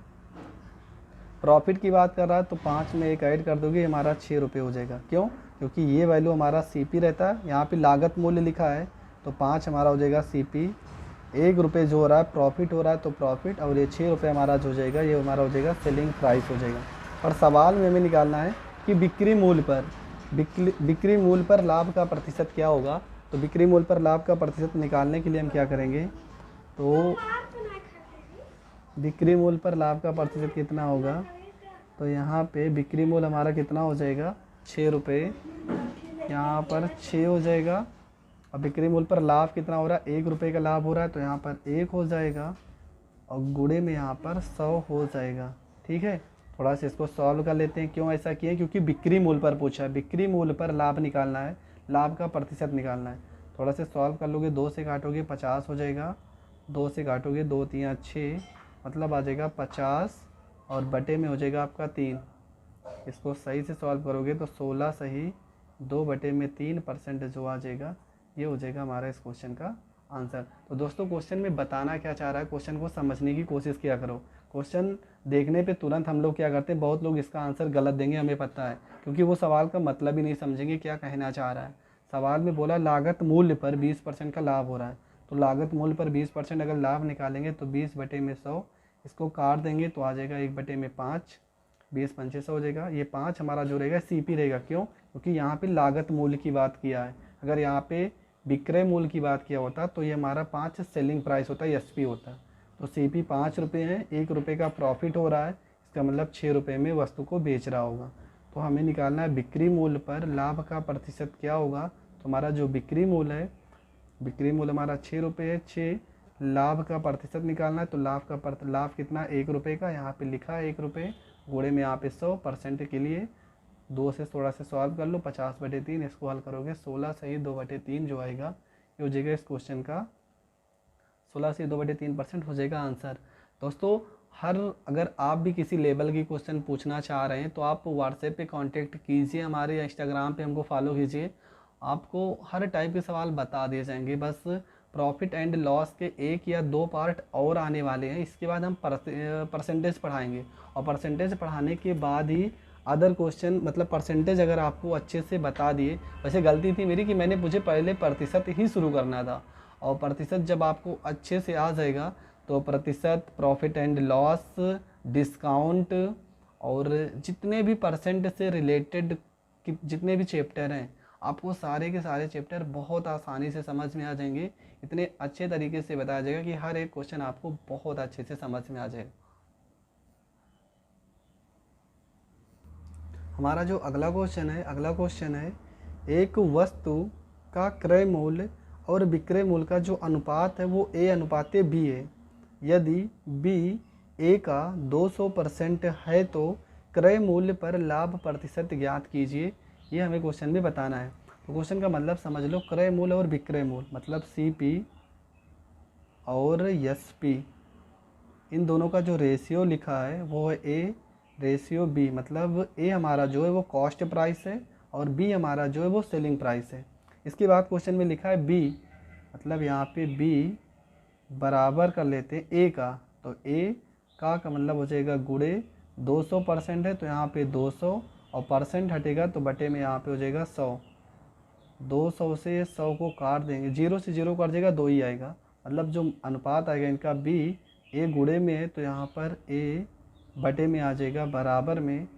प्रॉफिट की बात कर रहा है तो 5 में 1 ऐड कर दोगे, हमारा 6 रुपये हो जाएगा। क्यों? क्योंकि ये वैल्यू हमारा CP रहता है, यहाँ पे लागत मूल्य लिखा है, तो 5 हमारा हो जाएगा CP, 1 रुपये जो हो रहा है प्रॉफिट हो रहा है तो प्रॉफिट, और ये 6 रुपये हमारा जो हो जाएगा ये हमारा हो जाएगा सेलिंग प्राइस हो जाएगा। और सवाल में हमें निकालना है कि बिक्री मूल्य पर लाभ का प्रतिशत क्या होगा। तो बिक्री मूल्य पर लाभ का प्रतिशत निकालने के लिए हम क्या करेंगे, तो बिक्री मूल्य पर लाभ का प्रतिशत कितना होगा, तो यहाँ पे बिक्री मूल्य हमारा कितना हो जाएगा, 6 रुपये, यहाँ पर 6 हो जाएगा, और बिक्री मूल्य पर लाभ कितना हो रहा है, 1 रुपये का लाभ हो रहा है, तो यहाँ पर 1 हो जाएगा, और गुणे में यहाँ पर 100 हो जाएगा। ठीक है, थोड़ा सा इसको सॉल्व कर लेते हैं। क्यों ऐसा किए? क्योंकि बिक्री मूल्य पर पूछा है, बिक्री मूल्य पर लाभ निकालना है, लाभ का प्रतिशत निकालना है। थोड़ा सा सॉल्व कर लोगे, 2 से काटोगे 50 हो जाएगा, 2 से काटोगे 2 3 6, मतलब आ जाएगा 50 और बटे में हो जाएगा आपका 3। इसको सही से सॉल्व करोगे तो 16 सही 2/3% जो आ जाएगा, ये हो जाएगा हमारा इस क्वेश्चन का आंसर। तो दोस्तों क्वेश्चन में बताना क्या चाह रहा है, क्वेश्चन को समझने की कोशिश किया करो। क्वेश्चन देखने पे तुरंत हम लोग क्या करते हैं, बहुत लोग इसका आंसर गलत देंगे, हमें पता है, क्योंकि वो सवाल का मतलब ही नहीं समझेंगे क्या कहना चाह रहा है। सवाल में बोला लागत मूल्य पर 20% का लाभ हो रहा है, तो लागत मूल्य पर 20% अगर लाभ निकालेंगे तो 20/100, इसको काट देंगे तो आ जाएगा 1/5, 20 हो जाएगा। ये 5 हमारा जो रहेगा CP रहेगा। क्यों? क्योंकि यहाँ पे लागत मूल्य की बात किया है। अगर यहाँ पे विक्रय मूल्य की बात किया होता तो ये हमारा 5 सेलिंग प्राइस होता है, SP होता। तो CP 5 रुपये है, 1 रुपये का प्रॉफिट हो रहा है, इसका मतलब 6 रुपये में वस्तु को बेच रहा होगा। तो हमें निकालना है बिक्री मूल्य पर लाभ का प्रतिशत क्या होगा। तो हमारा जो बिक्री मूल्य है, बिक्री मूल्य हमारा 6 रुपये है, 6 लाभ का प्रतिशत निकालना है। तो लाभ कितना, 1 रुपये का, यहाँ पे लिखा है 1 रुपये, गुणे में यहाँ पे 100% के लिए 2 से थोड़ा सा सॉल्व कर लो, 50/3, इसको हल करोगे 16 सही 2/3 जो आएगा, ये हो जाएगा इस क्वेश्चन का 16 से 2/3% हो जाएगा आंसर। दोस्तों अगर आप भी किसी लेवल की क्वेश्चन पूछना चाह रहे हैं तो आप व्हाट्सएप पे कांटेक्ट कीजिए हमारे, या इंस्टाग्राम पे हमको फॉलो कीजिए, आपको हर टाइप के सवाल बता दिए जाएंगे। बस प्रॉफिट एंड लॉस के 1 या 2 पार्ट और आने वाले हैं, इसके बाद हम परसेंटेज पढ़ाएंगे, और परसेंटेज पढ़ाने के बाद ही अदर क्वेश्चन, मतलब परसेंटेज अगर आपको अच्छे से बता दिए। वैसे गलती थी मेरी कि मैंने मुझे पहले प्रतिशत ही शुरू करना था, और प्रतिशत जब आपको अच्छे से आ जाएगा तो प्रतिशत, प्रॉफिट एंड लॉस, डिस्काउंट और जितने भी परसेंट से रिलेटेड जितने भी चैप्टर हैं, आपको सारे के सारे चैप्टर बहुत आसानी से समझ में आ जाएंगे। इतने अच्छे तरीके से बताया जाएगा कि हर एक क्वेश्चन आपको बहुत अच्छे से समझ में आ जाएगा। हमारा जो अगला क्वेश्चन है, एक वस्तु का क्रय मूल्य और विक्रय मूल्य का जो अनुपात है वो A/B है। यदि B A का 200% है तो क्रय मूल्य पर लाभ प्रतिशत ज्ञात कीजिए, ये हमें क्वेश्चन में बताना है। तो क्वेश्चन का मतलब समझ लो, क्रय मूल्य और विक्रय मूल्य मतलब CP और SP, इन दोनों का जो रेशियो लिखा है वो है A/B, मतलब A हमारा जो है वो कॉस्ट प्राइस है और B हमारा जो है वो सेलिंग प्राइस है। इसके बाद क्वेश्चन में लिखा है B, मतलब यहाँ पे B बराबर कर लेते हैं A का, तो A का मतलब हो जाएगा गुणे 200% है तो यहाँ पे 200, और परसेंट हटेगा तो बटे में यहाँ पे हो जाएगा 100। 200 से 100 को काट देंगे, 0 से 0 काट जाएगा, 2 ही आएगा। मतलब जो अनुपात आएगा इनका B A गुणे में है तो यहाँ पर A बटे में आ जाएगा बराबर में,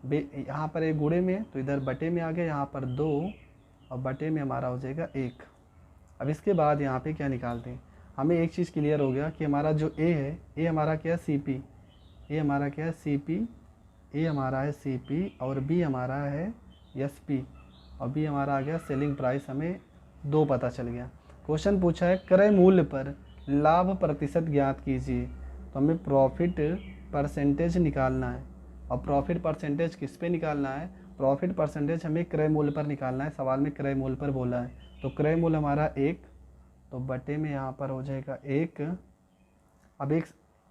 यहाँ पर A गुणे में है तो इधर बटे में आ गया, यहाँ पर 2 और बटे में हमारा हो जाएगा 1। अब इसके बाद यहाँ पे क्या निकालते हैं, हमें एक चीज़ क्लियर हो गया कि हमारा जो A है, A हमारा क्या है CP, A हमारा क्या है CP, A हमारा है CP और B हमारा है SP, और B हमारा आ गया सेलिंग प्राइस, हमें 2 पता चल गया। क्वेश्चन पूछा है क्रय मूल्य पर लाभ प्रतिशत ज्ञात कीजिए, तो हमें प्रॉफिट परसेंटेज निकालना है। और प्रॉफिट परसेंटेज किस पे निकालना है, प्रॉफिट परसेंटेज हमें क्रय मूल्य पर निकालना है, सवाल में क्रय मूल्य पर बोला है। तो क्रय मूल्य हमारा 1, तो बटे में यहाँ पर हो जाएगा 1। अब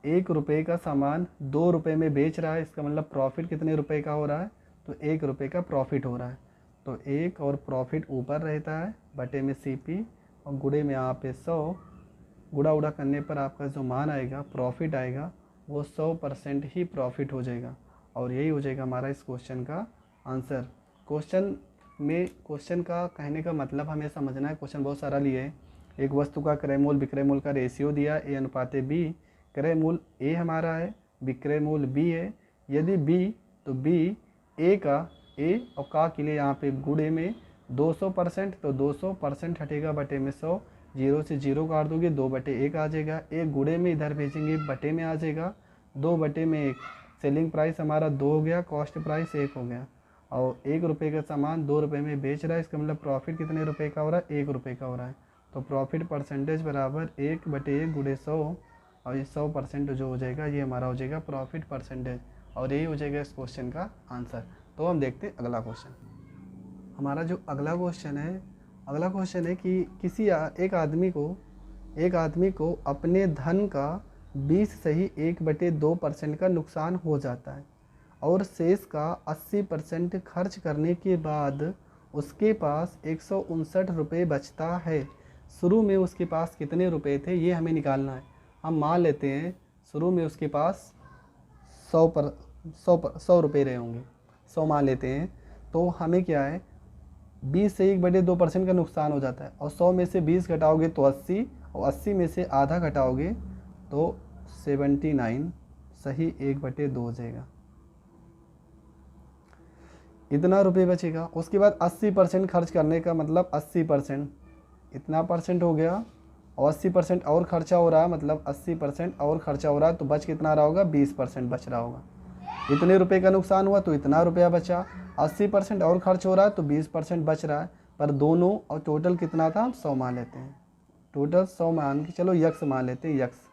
1 रुपये का सामान 2 रुपये में बेच रहा है, इसका मतलब प्रॉफिट कितने रुपए का हो रहा है, तो 1 रुपये का प्रॉफिट हो रहा है। तो 1 और प्रॉफिट ऊपर रहता है, बटे में CP और गुणे में यहाँ पे 100, गुणा उड़ा करने पर आपका जो मान आएगा, प्रॉफिट आएगा, वो 100% ही प्रॉफिट हो जाएगा, और यही हो जाएगा हमारा इस क्वेश्चन का आंसर। क्वेश्चन का कहने का मतलब हमें समझना है, क्वेश्चन बहुत सरल ही है। एक वस्तु का क्रय मूल्य विक्रय मूल्य का रेशियो दिया A/B, क्रय मूल्य A हमारा है, विक्रय मूल्य B है। यदि B तो B A का A और का के लिए यहाँ पे गुणे में 200%, तो 200% हटेगा बटे में 100, 0 से 0 काट दोगे, 2/1 आ जाएगा। 1 गुणे में इधर भेजेंगे बटे में आ जाएगा, 2/1। सेलिंग प्राइस हमारा 2 हो गया, कॉस्ट प्राइस 1 हो गया, और 1 रुपये का सामान 2 रुपये में बेच रहा है, इसका मतलब प्रॉफिट कितने रुपए का हो रहा है, 1 रुपये का हो रहा है। तो प्रॉफिट परसेंटेज बराबर 1/1 गुणे 100, और ये 100% जो हो जाएगा ये हमारा हो जाएगा प्रॉफिट परसेंटेज। और यही हो जाएगा इस क्वेश्चन का आंसर। तो हम देखते हैं अगला क्वेश्चन। हमारा जो अगला क्वेश्चन है कि एक आदमी को अपने धन का 20 सही 1/2% का नुकसान हो जाता है और शेष का 80% खर्च करने के बाद उसके पास 159 रुपये बचता है। शुरू में उसके पास कितने रुपए थे ये हमें निकालना है। हम मान लेते हैं शुरू में उसके पास 100 रुपये रहे होंगे, 100 मान लेते हैं। तो हमें क्या है, 20 से 1/2% का नुकसान हो जाता है और 100 में से 20 घटाओगे तो 80 और 80 में से आधा घटाओगे तो 79 सही 1/2 हो जाएगा। इतना रुपये बचेगा। उसके बाद 80% खर्च करने का मतलब 80%, इतना परसेंट हो गया और 80% और खर्चा हो रहा है, मतलब 80% और खर्चा हो रहा है तो बच कितना रहा होगा, 20% बच रहा होगा। इतने रुपए का नुकसान हुआ तो इतना रुपया बचा, 80% और खर्च हो रहा है तो 20% बच रहा है। पर दोनों और टोटल कितना था, हम 100 मान लेते हैं। टोटल 100 मान के चलो यक्स मान लेते हैं, यक्स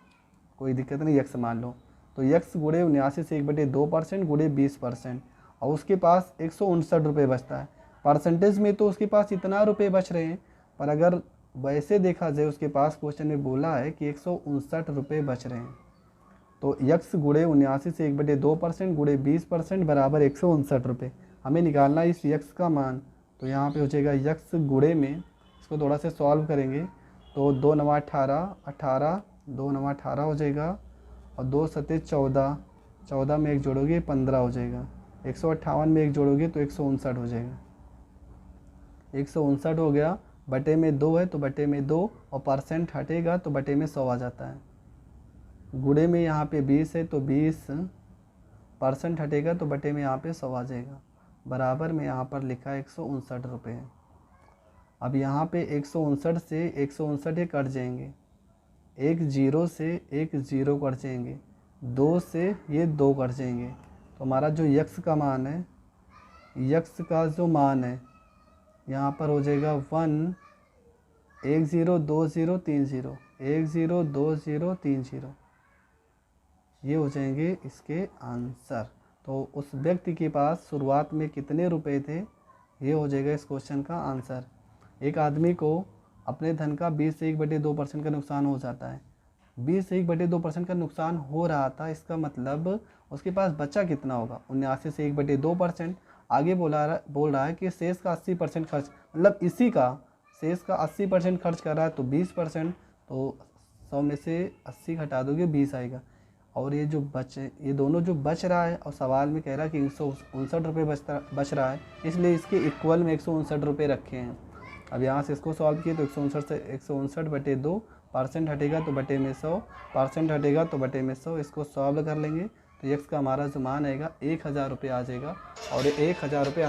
कोई दिक्कत नहीं, यक्स मान लो। तो यक्स गुणे 79 से 1/2% गुणे 20% और उसके पास 159 रुपये बचता है। परसेंटेज में तो उसके पास इतना रुपये बच रहे हैं, पर अगर वैसे देखा जाए उसके पास क्वेश्चन में बोला है कि 159 रुपये बच रहे हैं। तो यक्स गुणे 79 से 1/2% गुणे 20% बराबर 159 रुपये। हमें निकालना है इस यक्स का मान। तो यहाँ पे हो जाएगा यक्स गुणे में, इसको थोड़ा से सॉल्व करेंगे तो 2 9 18, 18 2 9 18 हो जाएगा और 2 7 14, 14 में 1 जोड़ोगे 15 हो जाएगा। 158 में 1 जोड़ोगे तो 159 हो जाएगा। 159 हो गया, बटे में 2 है तो बटे में 2 और परसेंट हटेगा तो बटे में 100 आ जाता है। गुणे में यहाँ पे 20 है तो 20% हटेगा तो बटे में यहाँ पे 100 आ जाएगा। बराबर में यहाँ पर लिखा है 159 रुपये है। अब यहाँ पे 159 से 159 ये कट जाएंगे, 1 0 से 1 0 कट जाएंगे, 2 से ये 2 कट जाएंगे। तो हमारा जो यक्स का मान है, यक्स का जो मान है यहाँ पर हो जाएगा 1 1 0 2 0 3 0 1 0 2 0 3 0, ये हो जाएंगे इसके आंसर। तो उस व्यक्ति के पास शुरुआत में कितने रुपए थे, ये हो जाएगा इस क्वेश्चन का आंसर। एक आदमी को अपने धन का 20 से 1/2% का नुकसान हो जाता है। 20 से 1/2% का नुकसान हो रहा था, इसका मतलब उसके पास बचा कितना होगा, 79 से 1/2%। आगे बोल रहा है कि शेष का 80% खर्च, मतलब इसी का शेष का 80% खर्च कर रहा है तो 20%, तो 100 में से 80 घटा दोगे 20 आएगा। और ये जो ये दोनों जो बच रहा है और सवाल में कह रहा है कि 159 रुपये बच रहा है, इसलिए इसके इक्वल में 159 रुपये रखे हैं। अब यहाँ से इसको सॉल्व किए तो 159 से 159/2, परसेंट हटेगा तो बटे में 100, परसेंट हटेगा तो बटे में 100। इसको सॉल्व कर लेंगे तो यक्स का हमारा जो मान आएगा 1000 रुपये आ जाएगा और 1000 रुपये